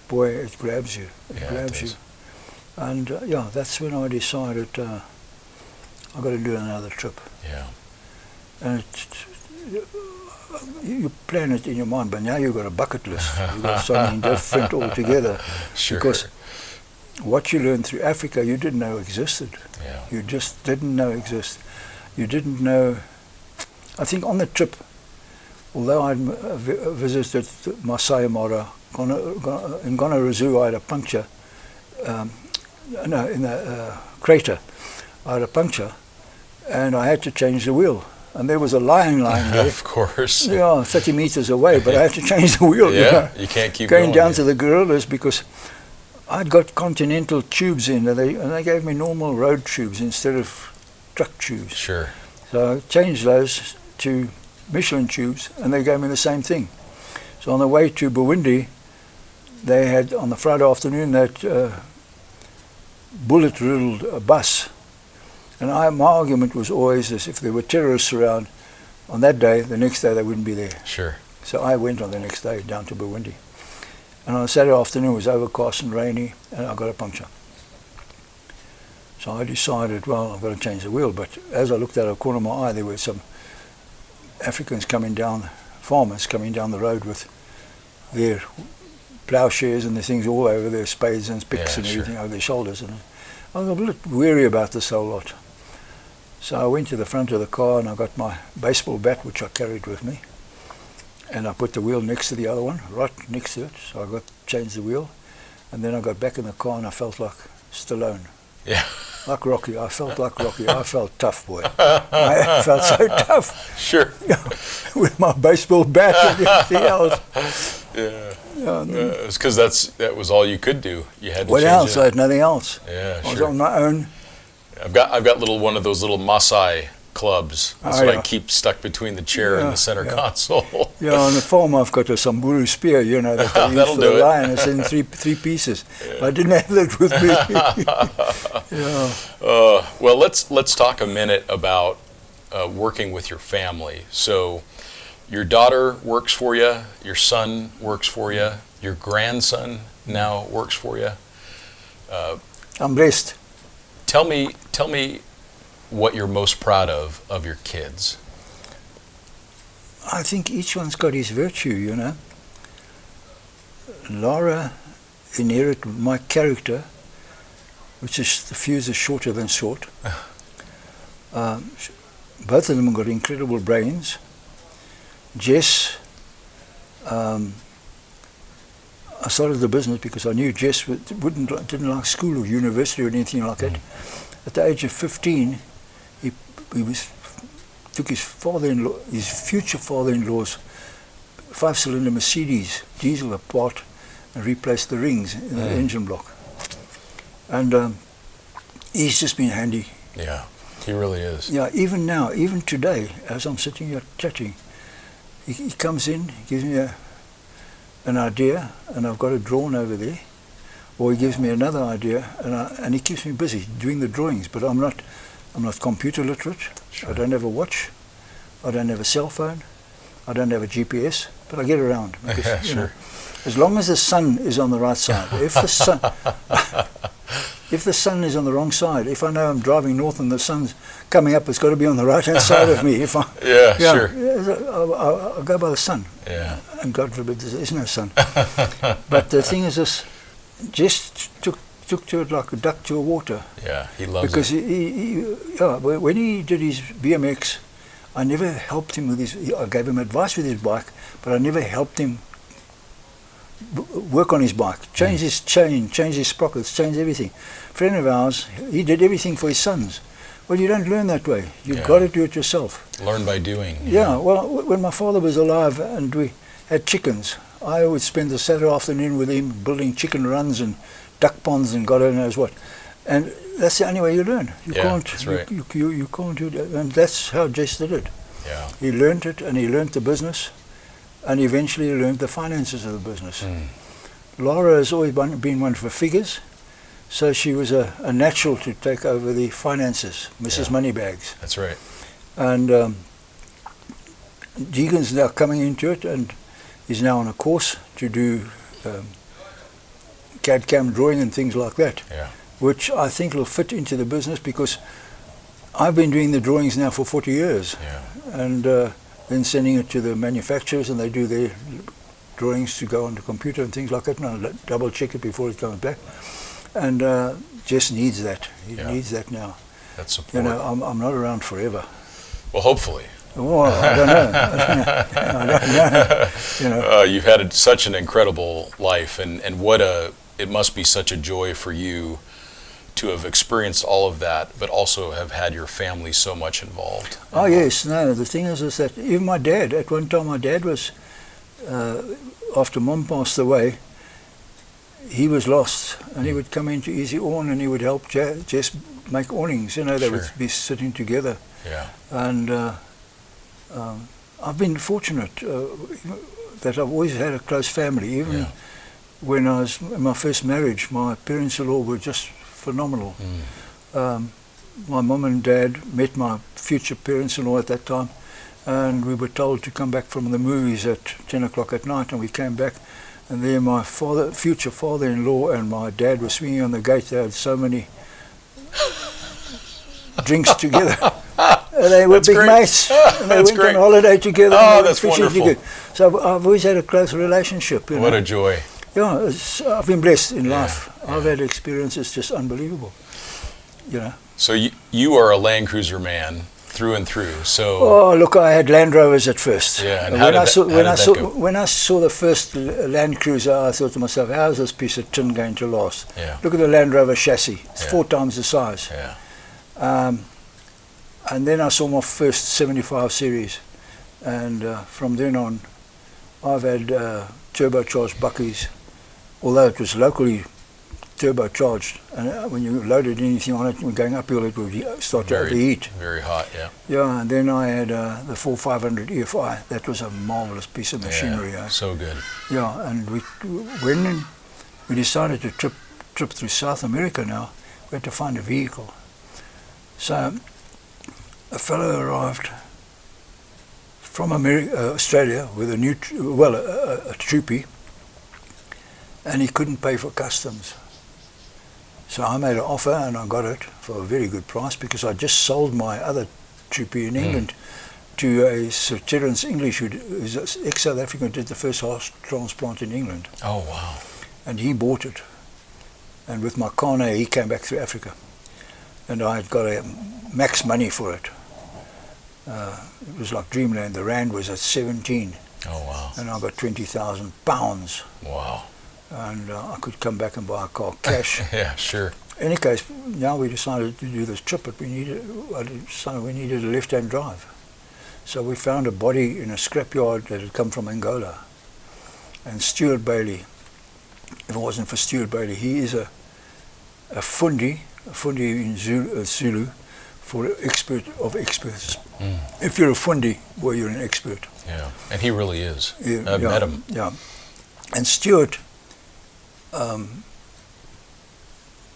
boy, it grabs you. It grabs you. And yeah, that's when I decided I've got to do another trip.
Yeah.
And you plan it in your mind, but now you've got a bucket list. You've got something different altogether.
Sure.
Because what you learned through Africa, you didn't know existed.
Yeah.
You just didn't know existed. You didn't know. I think on the trip, although I visited Masai Mara, in Gonarezhou I had a puncture. In the crater, I had a puncture, and I had to change the wheel. And there was a lion lying there.
Of course.
Yeah, 30 meters away, but I had to change the wheel.
You can't keep
going down to the gorillas because I'd got Continental tubes in, and they gave me normal road tubes instead of truck tubes.
Sure.
So I changed those to Michelin tubes, and they gave me the same thing. So on the way to Burundi, they had, on the Friday afternoon, that bullet-riddled bus. And my argument was always this: if there were terrorists around on that day, the next day they wouldn't be there.
Sure.
So I went on the next day down to Burundi. And on Saturday afternoon it was overcast and rainy, and I got a puncture. So I decided, well, I've got to change the wheel. But as I looked out of the corner of my eye, there were some Africans coming down, farmers coming down the road with their ploughshares and the things all over their spades and picks and everything over their shoulders. And I was a bit weary about this whole lot. So I went to the front of the car and I got my baseball bat, which I carried with me, and I put the wheel next to the other one, right next to it. So I changed the wheel, and then I got back in the car and I felt like Stallone.
Yeah.
Like Rocky. I felt like Rocky. I felt tough, boy. I felt so tough.
Sure.
With my baseball bat and everything else.
Yeah. It's because that was all you could do. You had to
what
change
else?
it.
I had nothing else.
Yeah,
I was on my own.
I've got one of those little Maasai clubs. That's what I keep stuck between the chair and the center console.
Yeah, on the farm I've got a Samburu spear, you know, that they use for the lion. It's in three pieces. Yeah. I didn't have that with me. Yeah.
Well, let's talk a minute about working with your family. So, your daughter works for you. Your son works for you. Your grandson now works for you.
I'm blessed.
Tell me what you're most proud of your kids.
I think each one's got his virtue, you know. Laura inherited my character, which is the fuse is shorter than short. Both of them have got incredible brains. Jess, I started the business because I knew Jess didn't like school or university or anything like that. At the age of 15, he took his future father-in-law's 5-cylinder Mercedes diesel apart and replaced the rings in the engine block. And he's just been handy.
Yeah, he really is.
Yeah, even now, even today, as I'm sitting here chatting, he comes in, gives me an idea, and I've got it drawn over there, or he gives me another idea, and he keeps me busy doing the drawings. But I'm not computer literate. Sure. I don't have a watch. I don't have a cell phone. I don't have a GPS, but I get around. Because,
yeah, sure.
You know, as long as the sun is on the right side. If the sun is on the wrong side, if I know I'm driving north and the sun's coming up, it's got to be on the right-hand side of me. If
sure.
I'll go by the sun.
Yeah.
And God forbid there is no sun. But the thing is, this just took to it like a duck to a water.
Yeah, he loves
because
it.
Because when he did his BMX, I never helped him with I gave him advice with his bike, but I never helped him work on his bike, change his chain, change his sprockets, change everything. A friend of ours, he did everything for his sons. Well, you don't learn that way. You've got to do it yourself.
Learn by doing.
Yeah, well, when my father was alive and we had chickens, I would spend the Saturday afternoon with him building chicken runs and duck ponds and God only knows what. And that's the only way you learn. You can't.
That's right.
You can't do that. And that's how Jess did it.
Yeah.
He learned it, and he learned the business, and eventually he learned the finances of the business. Laura has always been one for figures, so she was a natural to take over the finances, Mrs. Moneybags.
That's right.
And Deegan's now coming into it, and he's now on a course to do CAD-CAM drawing and things like that.
Yeah.
Which I think will fit into the business, because I've been doing the drawings now for 40 years.
Yeah.
And then sending it to the manufacturers, and they do their drawings to go on the computer and things like that, and I'll double check it before it comes back. And just needs that. He needs that now.
That's support.
You know, I'm not around forever.
Well, hopefully.
Well, I don't know. I don't know. You know.
You've had such an incredible life, and it must be such a joy for you to have experienced all of that, but also have had your family so much involved.
Oh yes, no. The thing is that even my dad, at one time, my dad was, after Mom passed away, he was lost, and he would come into Eezi-Awn and he would help Jess make awnings. You know, they would be sitting together.
Yeah.
And I've been fortunate that I've always had a close family. Even when I was in my first marriage, my parents-in-law were just phenomenal. My mum and dad met my future parents-in-law at that time, and we were told to come back from the movies at 10 o'clock at night, and we came back, and there my future father-in-law and my dad were swinging on the gate. They had so many drinks together. They were big mates, and they went on holiday together.
Oh, that's wonderful.
Together. So I've always had a close relationship. You know?
What a joy.
Yeah, I've been blessed in life. I've had experiences just unbelievable. You know.
So you are a Land Cruiser man through and through. So.
Oh, look, I had Land Rovers at first.
Yeah, and
when I saw the first Land Cruiser, I thought to myself, how is this piece of tin going to last?
Yeah.
Look at the Land Rover chassis. It's 4 times the size.
Yeah.
And then I saw my first 75 series, and from then on, I've had turbocharged buckies, although it was locally turbocharged, and when you loaded anything on it, going uphill, it would start to overheat.
Very hot, yeah.
Yeah, and then I had the 4500 EFI. That was a marvelous piece of machinery.
So good.
Yeah, and when we decided to trip through South America now, we had to find a vehicle. So a fellow arrived from Australia with a a troopy, and he couldn't pay for customs. So I made an offer, and I got it for a very good price, because I just sold my other troopy in England to a Sir Terence English, who's ex-South African, who did the first heart transplant in England.
Oh, wow.
And he bought it. And with my Carnet, he came back through Africa. And I had got a max money for it. It was like dreamland. The rand was at 17.
Oh, wow.
And I got £20,000.
Wow.
And I could come back and buy a car cash.
Yeah, sure.
any case, now we decided to do this trip, but we needed a left-hand drive. So we found a body in a scrapyard that had come from Angola. And Stuart Bailey, if it wasn't for Stuart Bailey, he is a fundi in Zulu, for expert of experts. If you're a fundi, well, you're an expert.
Yeah, and he really is. I've met him.
Yeah, and Stuart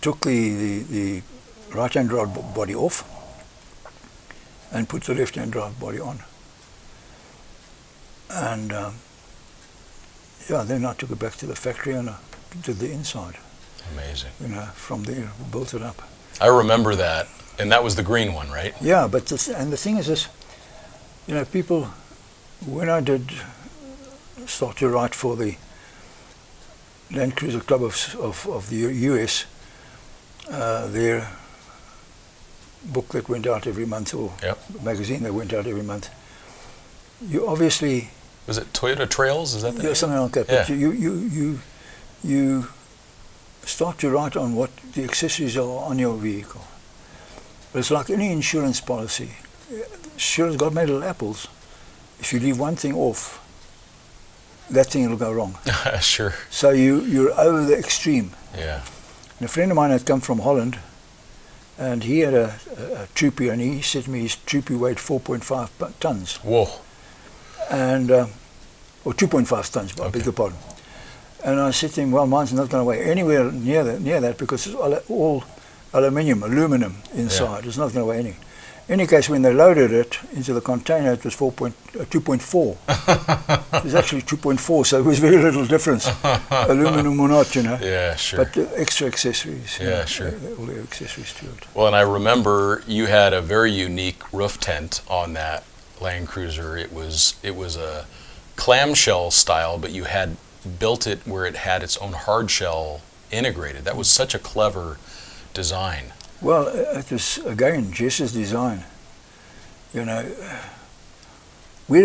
took the right-hand drive body off and put the left-hand drive body on. And then I took it back to the factory and I did the inside.
Amazing.
From there, we built it up.
I remember that, and that was the green one, right?
Yeah, but the thing is this, people, when I did start to write for the Land Cruiser Club of the US, their book that went out every month, or magazine that went out every month, you obviously...
Was it Toyota Trails? Is that the name?
Something like that.
Yeah.
But you start to write on what the accessories are on your vehicle. But it's like any insurance policy. Insurance got made little apples. If you leave one thing off, that thing will go wrong.
Sure.
So you're over the extreme.
Yeah.
And a friend of mine had come from Holland, and he had a troopy, and he said to me his troopy weighed 4.5 tons.
Whoa.
And or 2.5 tons, I beg your pardon. And I said to him, well, mine's not going to weigh anywhere near that because it's all aluminum inside. It's not going to weigh anything. In any case, when they loaded it into the container, it was 2.4. It was actually 2.4, so it was very little difference, aluminum or not,
Yeah, sure.
But the extra accessories.
Sure.
All the accessories to it.
Well, and I remember you had a very unique roof tent on that Land Cruiser. It was a clamshell style, but you had built it where it had its own hard shell integrated. That was such a clever design.
Well, it was, again, Jess's design. Where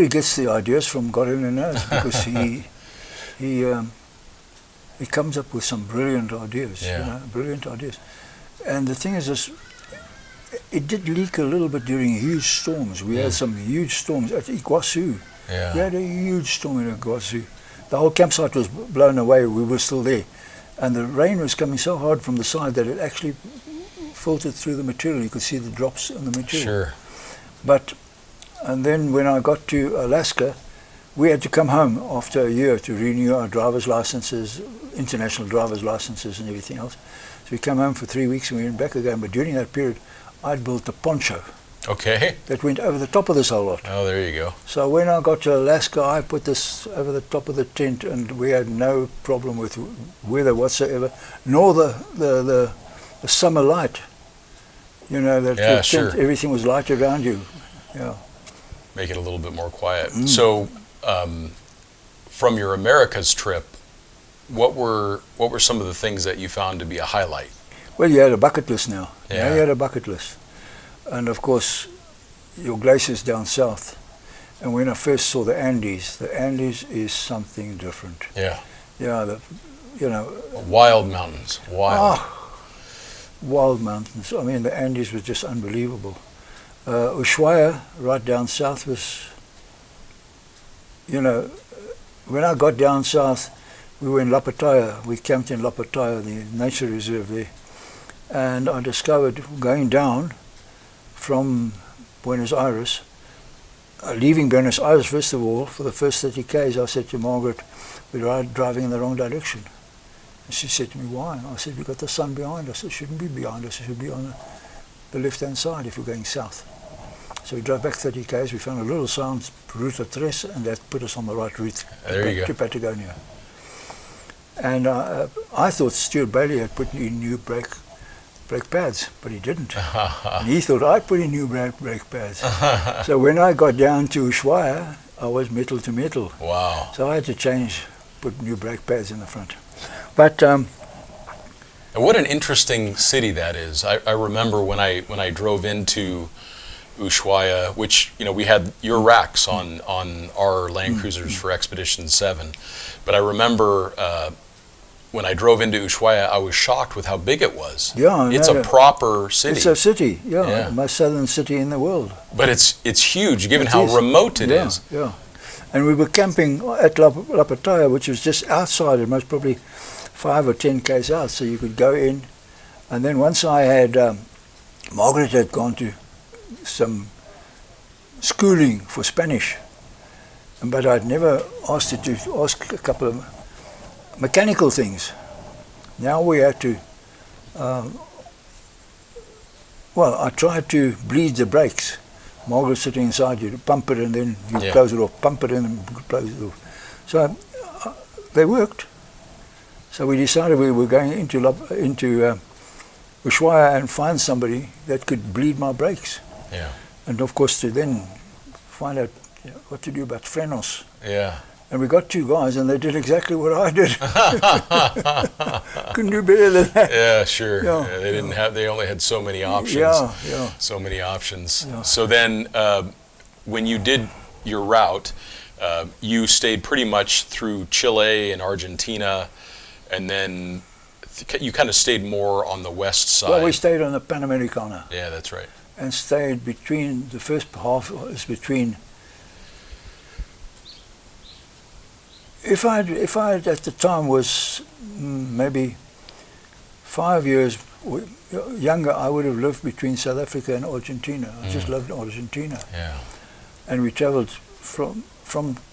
he gets the ideas from, God only knows, because he comes up with some brilliant ideas, brilliant ideas. And the thing is this, it did leak a little bit during huge storms. We had some huge storms at Iguazu.
Yeah.
We had a huge storm in Iguazu. The whole campsite was blown away. We were still there. And the rain was coming so hard from the side that it actually filtered through the material. You could see the drops in the material.
Sure.
And then when I got to Alaska, we had to come home after a year to renew our driver's licenses, international driver's licenses and everything else. So we came home for 3 weeks and we went back again. But during that period, I'd built a poncho.
Okay.
That went over the top of this whole lot.
Oh, there you go.
So when I got to Alaska, I put this over the top of the tent, and we had no problem with weather whatsoever, nor the summer light. That
sure.
tent, everything was light around you. Yeah.
Make it a little bit more quiet. So, from your Americas trip, what were some of the things that you found to be a highlight?
Well, you had a bucket list now.
Yeah.
Now you had a bucket list. And of course, your glaciers down south. And when I first saw the Andes is something different.
Yeah.
Yeah,
wild mountains.
Wild mountains. I mean, the Andes was just unbelievable. Ushuaia, right down south, was, when I got down south, we were in Lapataya. We camped in Lapataya, the nature reserve there. And I discovered, going down from Buenos Aires, leaving Buenos Aires first of all, for the first 30 k's, I said to Margaret, we're driving in the wrong direction. And she said to me, why? I said, we've got the sun behind us. It shouldn't be behind us. It should be on the left-hand side if we're going south. So we drove back 30 k's. We found a little sound, Ruta Tres, and that put us on the right route to Patagonia. And I thought Stuart Bailey had put in new brake pads, but he didn't. And he thought I'd put in new brake pads. So when I got down to Ushuaia, I was metal to metal.
Wow.
So I had to put new brake pads in the front. But
and what an interesting city that is. I remember when I drove into Ushuaia, which we had your racks on our Land Cruisers for Expedition 7, but I remember
when I drove into Ushuaia, I was shocked with how big it was.
Yeah,
it's a proper city.
It's a city, the most southern city in the world.
But it's huge, given how remote it is.
Yeah, and we were camping at La Pataya, which was just outside it, most probably 5 or 10 k's out, so you could go in. And then once I had, Margaret had gone to some schooling for Spanish, but I'd never asked her to ask a couple of mechanical things. Now we had to, I tried to bleed the brakes. Margaret sitting inside you, to pump it and then you close it off, pump it in and close it off. So they worked. So we decided we were going into Ushuaia and find somebody that could bleed my brakes.
Yeah.
And of course to then find out what to do about frenos.
Yeah.
And we got 2 guys, and they did exactly what I did. Couldn't do better than that.
Yeah, sure. Yeah, they didn't have. They only had so many options.
Yeah.
So many options.
Yeah.
So then, when you did your route, you stayed pretty much through Chile and Argentina, and then you kind of stayed more on the west side.
Well, we stayed on the Panamericana.
Yeah, that's right.
And stayed between, the first half is between. If I at the time was maybe 5 years younger, I would have lived between South Africa and Argentina. I just loved Argentina.
Yeah.
And we traveled from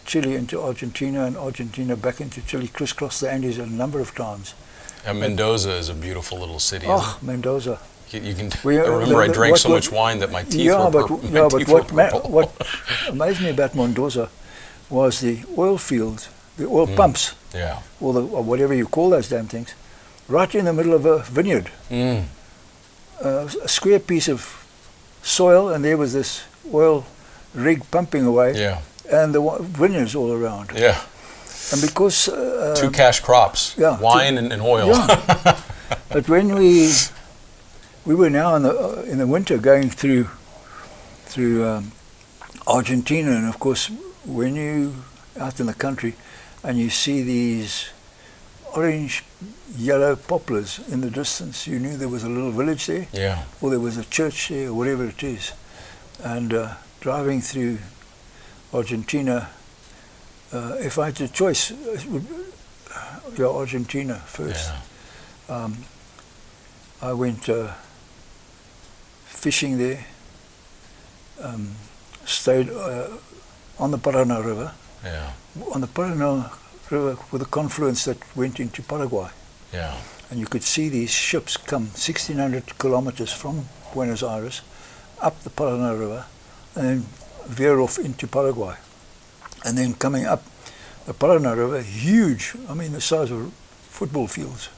Chile into Argentina and Argentina back into Chile, crisscrossed the Andes a number of times.
And Mendoza is a amazed little city.
Oh, Mendoza.
You can. I remember I drank so much wine that my teeth were purple.
But what amazed me about Mendoza was the oil fields, the oil pumps, or whatever you call those damn things, right in the middle of a vineyard. A square piece of soil, and there was this oil rig pumping away, and the vineyards all around.
Yeah.
And because
2 cash crops, wine and oil.
Yeah. But when we were now in the winter going through Argentina, and of course when you out in the country and you see these orange yellow poplars in the distance, you knew there was a little village there, or there was a church there, or whatever it is. And driving through Argentina, if I had a choice, it would be Argentina first. I went fishing there, stayed on the Paraná River. On the Paraná River with a confluence that went into Paraguay. And you could see these ships come 1,600 kilometers from Buenos Aires up the Paraná River and then veer off into Paraguay. And then coming up the Paraná River, huge, I mean the size of football fields.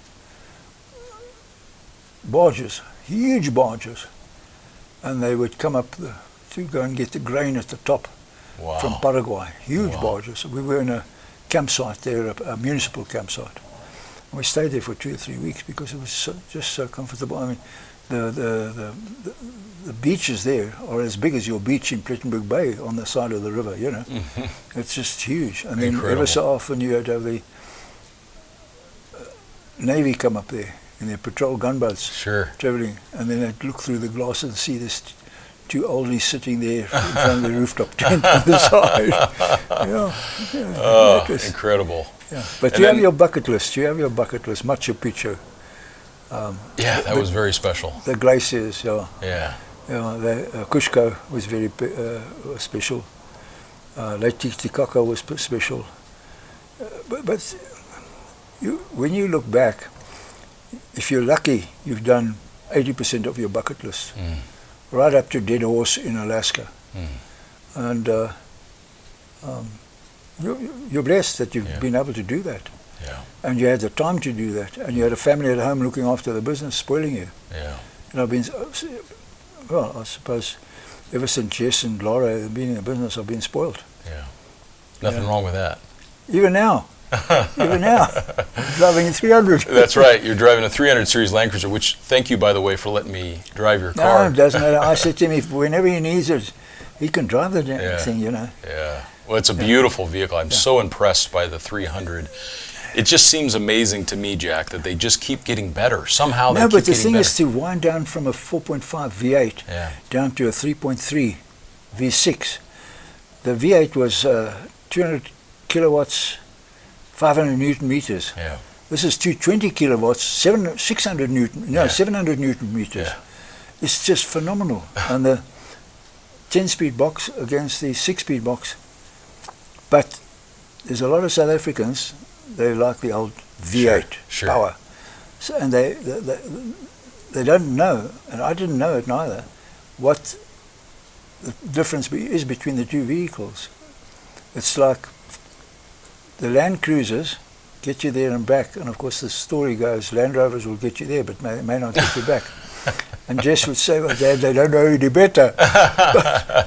Barges, huge barges. And they would come up to go and get the grain at the top from Paraguay, huge barges. We were in a campsite there, a municipal campsite. And we stayed there for 2 or 3 weeks because it was just so comfortable. I mean, the beaches there are as big as your beach in Plettenberg Bay on the side of the river, you know. It's just huge. And then ever so often you had to have the Navy come up there in their patrol gunboats traveling, and then they'd look through the glass and see this 2 oldies sitting there in front of the rooftop tent on the side.
Incredible.
But you have your bucket list. Machu Picchu.
That was very special.
The glaciers, Cusco was very special. Lake Titicaca was special. But when you look back, if you're lucky, you've done 80% of your bucket list, right up to Dead Horse in Alaska. And you're blessed that you've been able to do that. And you had the time to do that, and you had a family at home looking after the business, spoiling you. And I've been, I suppose, ever since Jess and Laura have been in the business, I've been spoiled.
Nothing wrong with that.
Even now, driving a 300.
That's right. You're driving a 300 series Land Cruiser, which, thank you, by the way, for letting me drive your car.
No, it doesn't matter. I said to him, whenever he needs it, he can drive the thing, you know.
Well, it's a beautiful vehicle. I'm so impressed by the 300.
It just seems amazing to me, Jack, that they just keep getting better. Somehow they
keep getting better. No, but the thing is to wind down from a 4.5 V8 down to a 3.3 V6. The V8 was 200 kilowatts, 500 Newton meters.
Yeah.
This is 220 kilowatts, 700 Newton meters.
Yeah.
It's just phenomenal. And the 10-speed box against the 6-speed box. But there's a lot of South Africans, they like the old V8 power. So, and they don't know, and I didn't know it neither, what the difference is between the two vehicles. It's like the Land Cruisers get you there and back, and of course the story goes Land Rovers will get you there but may not get you back. And Jess would say, well, Dad, they don't know any better.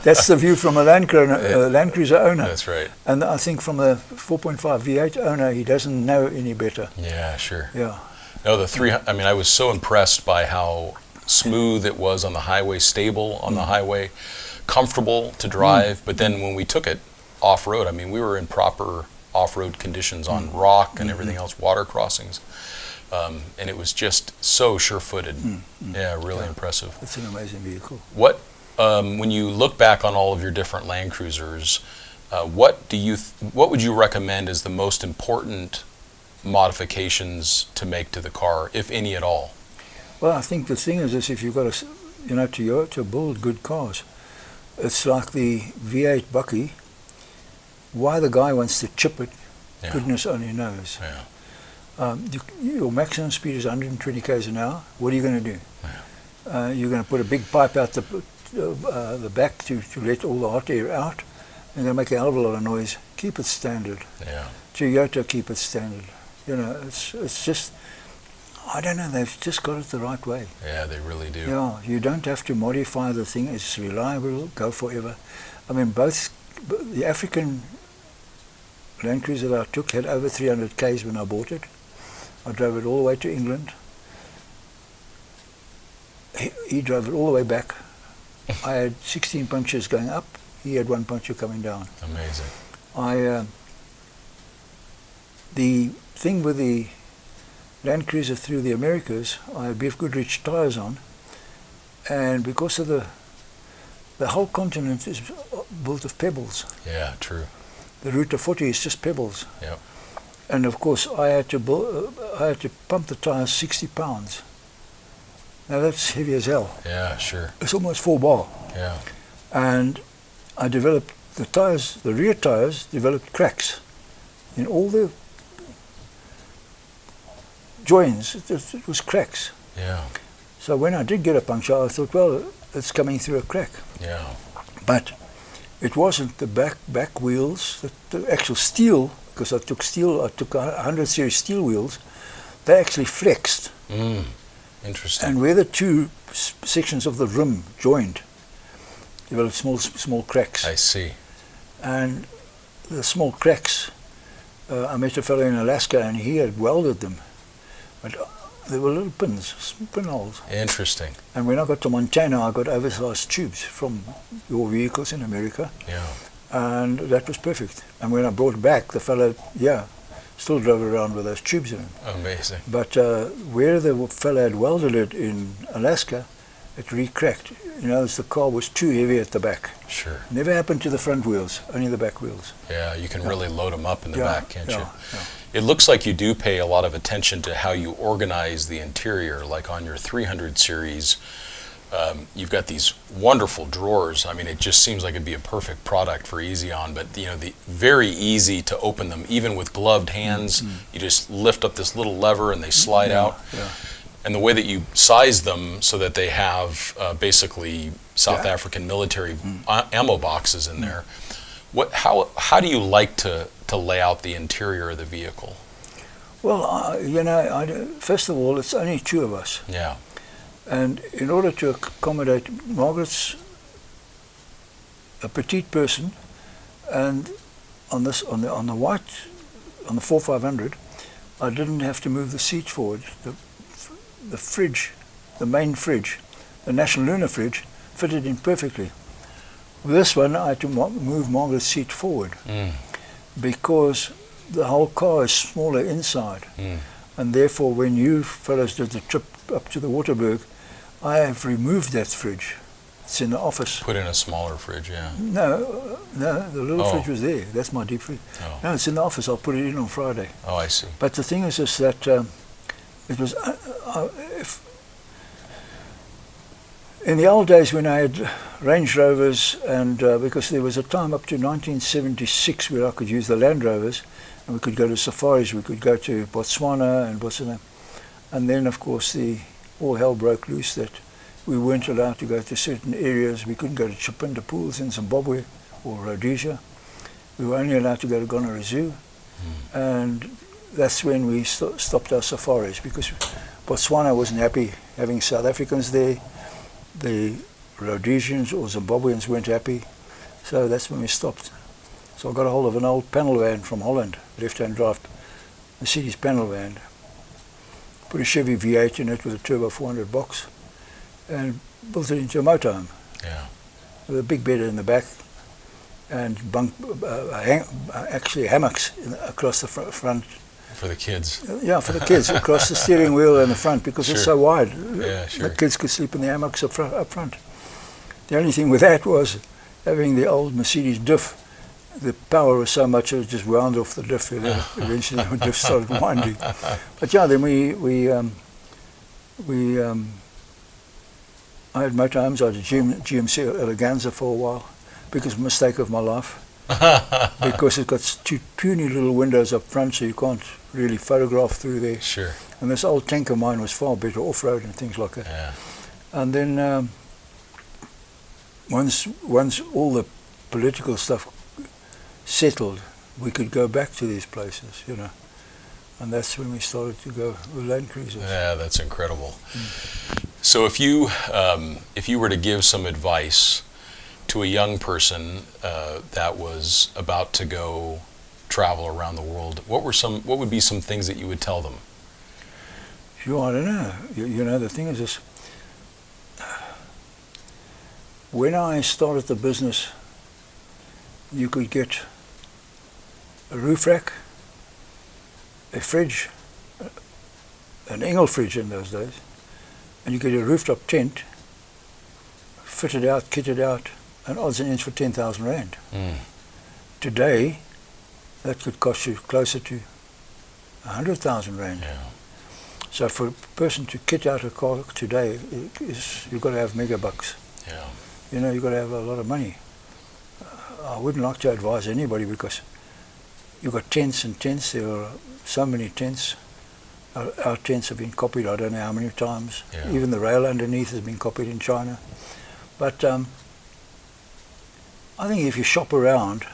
That's the view from a Land Cruiser owner.
That's right.
And I think from the 4.5 V8 owner, he doesn't know any better.
Yeah, sure.
Yeah.
No, I was so impressed by how smooth it was on the highway, stable on the highway, comfortable to drive. But then when we took it off-road, I mean, we were in proper off-road conditions on rock and everything else, water crossings. And it was just so sure-footed. Yeah, really impressive.
It's an amazing vehicle.
What, when you look back on all of your different Land Cruisers, what would you recommend as the most important modifications to make to the car, if any at all?
Well, I think the thing is if you've got to build good cars, it's like the V8 Bucky. Why the guy wants to chip it, goodness only knows.
Yeah.
Your maximum speed is 120 k's an hour. What are you going to do? You're going to put a big pipe out the back to let all the hot air out. You're going to make a hell of a lot of noise. Keep it standard.
Yeah.
Toyota, keep it standard. You know, it's just, I don't know, they've just got it the right way.
Yeah, they really do.
Yeah, you don't have to modify the thing. It's reliable, go forever. I mean, both the African Land Cruiser that I took had over 300 k's when I bought it. I drove it all the way to England. He drove it all the way back. I had 16 punctures going up. He had 1 puncture coming down.
Amazing.
The thing with the Land Cruiser through the Americas, I had Biff Goodrich tires on, and because of the whole continent is built of pebbles.
Yeah, true.
The Route 40 is just pebbles.
Yep.
And of course, I had to pump the tires 60 pounds. Now that's heavy as hell.
Yeah, sure.
It's almost 4 bar.
Yeah.
And I developed the rear tires developed cracks in all the joins. It was cracks.
Yeah.
So when I did get a puncture, I thought, well, it's coming through a crack.
Yeah.
But it wasn't the back wheels, the actual steel, because I took 100 series steel wheels, they actually flexed.
Interesting.
And where the two sections of the rim joined, developed small cracks.
I see.
And the small cracks, I met a fellow in Alaska and he had welded them. But there were little pinholes.
Interesting.
And when I got to Montana, I got oversized tubes from your vehicles in America.
Yeah.
And that was perfect. And when I brought it back, the fellow, still drove around with those tubes in him.
Amazing.
But where the fellow had welded it in Alaska, it re-cracked. You know, the car was too heavy at the back.
Sure.
Never happened to the front wheels, only the back wheels.
Yeah, you can really load them up in the back, can't you?
Yeah.
It looks like you do pay a lot of attention to how you organize the interior, like on your 300 series. You've got these wonderful drawers. I mean, it just seems like it'd be a perfect product for Eezi-Awn, but very easy to open them, even with gloved hands. You just lift up this little lever and they slide out. Yeah. And the way that you size them so that they have basically South African military ammo boxes in there. How do you like to lay out the interior of the vehicle?
Well, first of all, it's only two of us.
Yeah.
And in order to accommodate Margaret's a petite person, and on the 4500, I didn't have to move the seat forward. The fridge, the main fridge, the National Lunar fridge, fitted in perfectly. With this one, I had to move Margaret's seat forward because the whole car is smaller inside. And therefore, when you fellows did the trip up to the Waterberg, I have removed that fridge. It's in the office.
Put in a smaller fridge, yeah.
No, the little fridge was there. That's my deep fridge.
Oh.
No, it's in the office. I'll put it in on Friday.
Oh, I see.
But the thing is that it was... in the old days when I had Range Rovers, and because there was a time up to 1976 where I could use the Land Rovers, and we could go to safaris, we could go to Botswana and Botswana. And then, of course, all hell broke loose that we weren't allowed to go to certain areas. We couldn't go to Chipinda Pools in Zimbabwe or Rhodesia. We were only allowed to go to Gonnery Zoo. And that's when we stopped our safaris, because Botswana wasn't happy having South Africans there. The Rhodesians or Zimbabweans weren't happy. So that's when we stopped. So I got a hold of an old panel van from Holland, left-hand drive, Mercedes panel van. Put a Chevy V8 in it with a turbo 400 box and built it into a motorhome.
Yeah.
With a big bed in the back and actually hammocks across the front.
For the kids.
Yeah, for the kids, across the steering wheel and the front, because it's so wide.
Yeah, sure.
The kids could sleep in the hammocks up front. The only thing with that was having the old Mercedes diff. The power was so much it just wound off the diff. Eventually the diff started winding. But yeah, then I had motorhomes. I had a GMC Eleganza for a while, because mistake of my life. Because it's got two puny little windows up front, so you can't really photograph through there.
Sure.
And this old tank of mine was far better off-road and things like that.
Yeah.
And then once all the political stuff settled, we could go back to these places, you know. And that's when we started to go with Land Cruisers.
Yeah, that's incredible. So if you were to give some advice to a young person that was about to go travel around the world, what would be some things that you would tell them?
Sure, I don't know. You know, the thing is this. When I started the business, you could get a roof rack, a fridge, an Engel fridge in those days, and you get a rooftop tent, fitted out, kitted out, and odds and ends for 10,000 Rand. Today, that could cost you closer to 100,000 Rand.
Yeah.
So for a person to kit out a car today, you've got to have mega bucks.
Yeah.
You know, you've got to have a lot of money. I wouldn't like to advise anybody, because you've got tents and tents. There are so many tents. Our tents have been copied I don't know how many times.
Yeah.
Even the rail underneath has been copied in China. But I think if you shop around,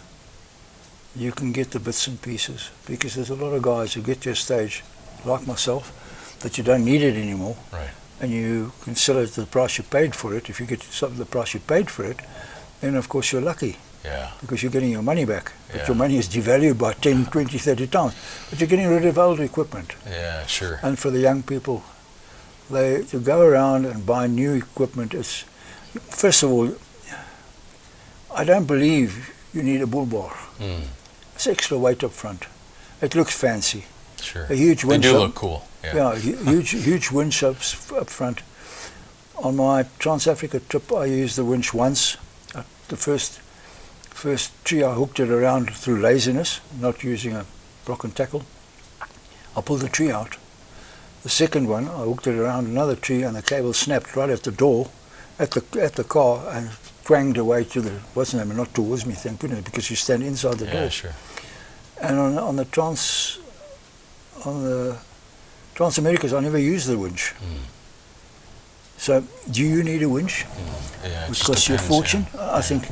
you can get the bits and pieces, because there's a lot of guys who get to a stage, like myself, that you don't need it anymore.
Right.
And you can sell it at the price you paid for it. If you get the price you paid for it, then of course you're lucky.
Yeah.
Because you're getting your money back. But
Yeah.
your money is devalued by 10, 20, 30 times. But you're getting rid of old equipment.
Yeah, sure.
And for the young people, to go around and buy new equipment, first of all, I don't believe you need a bull bar. It's extra weight up front. It looks fancy.
Sure.
A huge winch.
They do look cool. Yeah.
Huge winch up front. On my Trans-Africa trip, I used the winch once. The first tree, I hooked it around through laziness, not using a block and tackle. I pulled the tree out. The second one, I hooked it around another tree, and the cable snapped right at the door, at the car, and twanged away to the, not towards me, thank goodness, because you stand inside the door.
Yeah, sure.
And on the Trans-Americas, I never used the winch. So, do you need a winch?
Yeah,
Which costs you a fortune? Yeah. I think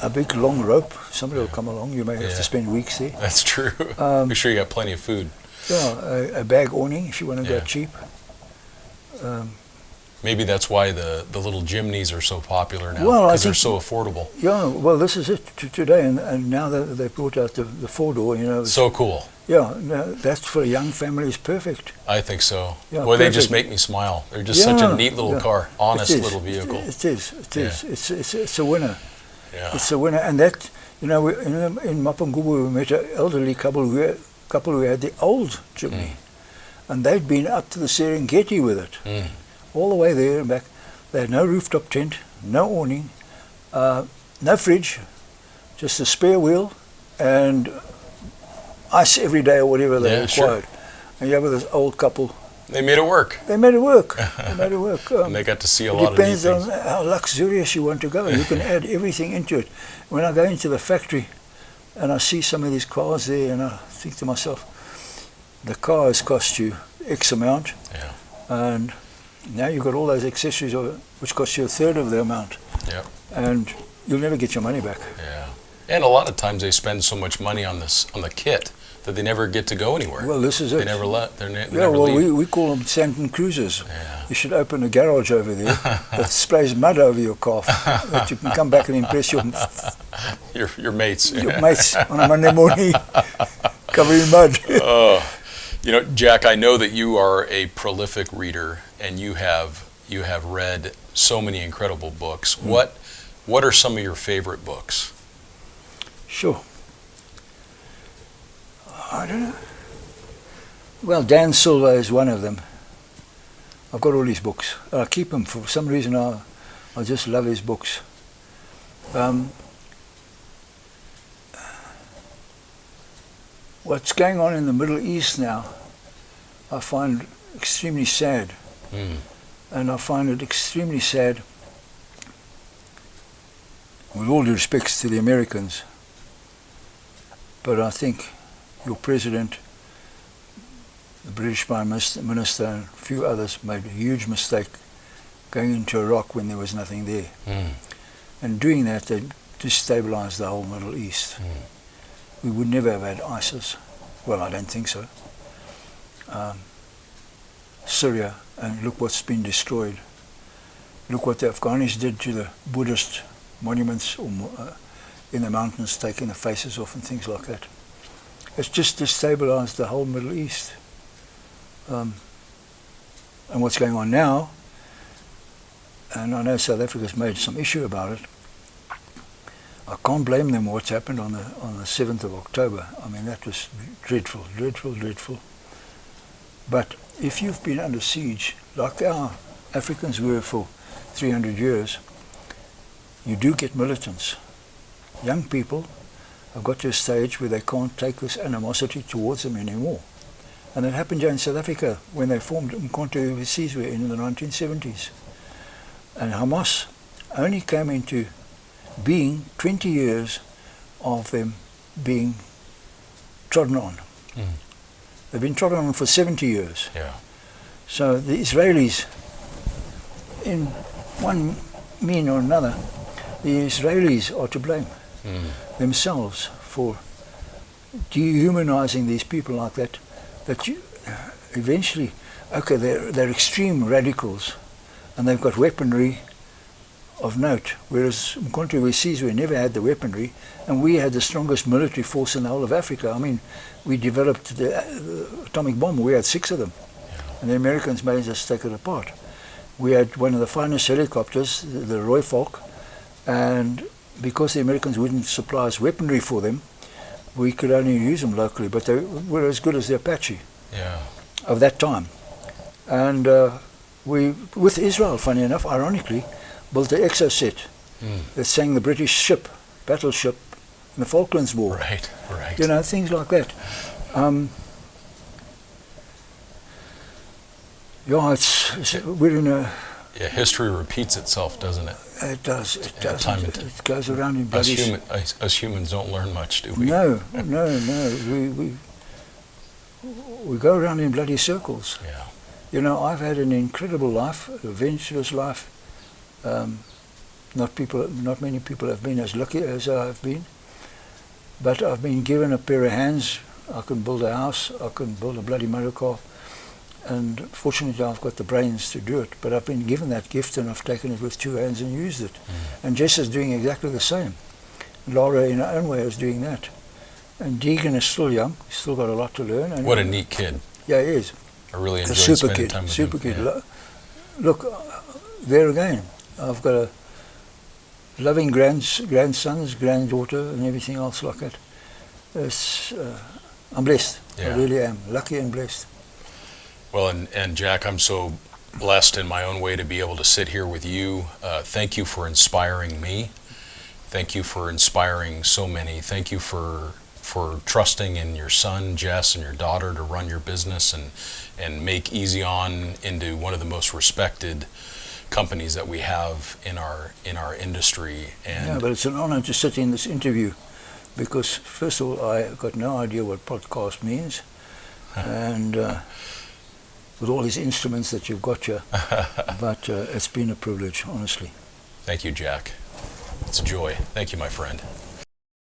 a big long rope, somebody will come along, you may have to spend weeks there.
That's true. Be sure you got plenty of food.
Yeah, a bag awning if you want to go cheap.
Maybe that's why the little chimneys are so popular now,
because
they're so affordable.
Yeah, well, this is it today, and now that they brought out the four-door, you know.
So cool.
Yeah, no, that's for a young family is perfect.
I think so.
Yeah,
Boy, they just make me smile. They're just such a neat little car, honest little vehicle.
It is. It's a winner.
Yeah.
It's a winner, and that You know, in Mapangubu we met an elderly couple who had the old chimney, and they'd been up to the Serengeti with it, all the way there and back. They had no rooftop tent, no awning, no fridge, just a spare wheel and ice every day or whatever they required. Sure. And you have this old couple.
They made it work.
They made it work. They made it work.
And they got to see a lot of neat things.
It depends on how luxurious you want to go. You can add everything into it. When I go into the factory and I see some of these cars there, and I think to myself, the car has cost you X amount, and now you've got all those accessories which cost you a third of the amount, and you'll never get your money back.
Yeah, and a lot of times they spend so much money on the kit that they never get to go anywhere.
Well, this is it.
They never let. They
never
leave.
we call them Santon Cruisers. Yeah. You should open a garage over there that sprays mud over your car, that you can come back and impress your
mates.
Your mates on a Monday morning, covered in mud.
You know, Jack, I know that you are a prolific reader, and you have read so many incredible books. What are some of your favorite books?
Sure. I don't know. Well, Dan Silva is one of them. I've got all his books. I keep them for some reason. I just love his books. What's going on in the Middle East now, I find extremely sad. And I find it extremely sad, with all due respects to the Americans, but I think your president, the British Prime Minister, and a few others made a huge mistake going into Iraq when there was nothing there. And doing that, they destabilized the whole Middle East. We would never have had ISIS. Well, I don't think so. Syria, and look what's been destroyed. Look what the Afghanis did to the Buddhist monuments in the mountains, taking the faces off and things like that. It's just destabilized the whole Middle East. And what's going on now, and I know South Africa's made some issue about it, I can't blame them what's happened on the 7th of October. I mean, that was dreadful, dreadful, dreadful. But if you've been under siege, like our Africans were for 300 years, you do get militants. Young people have got to a stage where they can't take this animosity towards them anymore. And it happened here in South Africa when they formed Umkhonto we in the 1970s. And Hamas only came into being 20 years of them being trodden on. They've been trodden on for 70 years. So the Israelis, in one mean or another, the Israelis are to blame themselves for dehumanizing these people like that. That you eventually, okay, they're extreme radicals, and they've got weaponry of note, whereas Umkhonto we never had the weaponry, and we had the strongest military force in the whole of Africa. I mean, we developed the atomic bomb. We had 6 of them, and the Americans made us take it apart. We had one of the finest helicopters, the Roy Falk, and because the Americans wouldn't supply us weaponry for them, we could only use them locally, but they were as good as the Apache of that time. And we, with Israel, funny enough, ironically, built the Exocet that sank the British battleship in the Falklands War.
Right.
You know, things like that. We're in a...
Yeah, history repeats itself, doesn't it?
It does. It does. It goes around in bloody...
Us humans don't learn much, do we?
No. We go around in bloody circles.
Yeah.
You know, I've had an incredible life, an adventurous life. Not many people have been as lucky as I have been. But I've been given a pair of hands. I can build a house. I can build a bloody motor car. And fortunately I've got the brains to do it, but I've been given that gift and I've taken it with 2 hands and used it. And Jess is doing exactly the same. Laura in her own way is doing that. And Deegan is still young, he's still got a lot to learn. And
what a neat kid.
Yeah, he is.
I really enjoyed spending time with him.
Super kid. Yeah. Look, there again, I've got a loving grandsons, granddaughter, and everything else like that. I'm blessed. I really am. Lucky and blessed.
Well, and Jack, I'm so blessed in my own way to be able to sit here with you. Thank you for inspiring me. Thank you for inspiring so many. Thank you for trusting in your son, Jess, and your daughter to run your business and make Eezi-Awn into one of the most respected companies that we have in our industry. And
yeah, but it's an honor to sit in this interview, because first of all, I got no idea what podcast means, and with all these instruments that you've got here, but it's been a privilege, honestly.
Thank you, Jack. It's a joy. Thank you, my friend.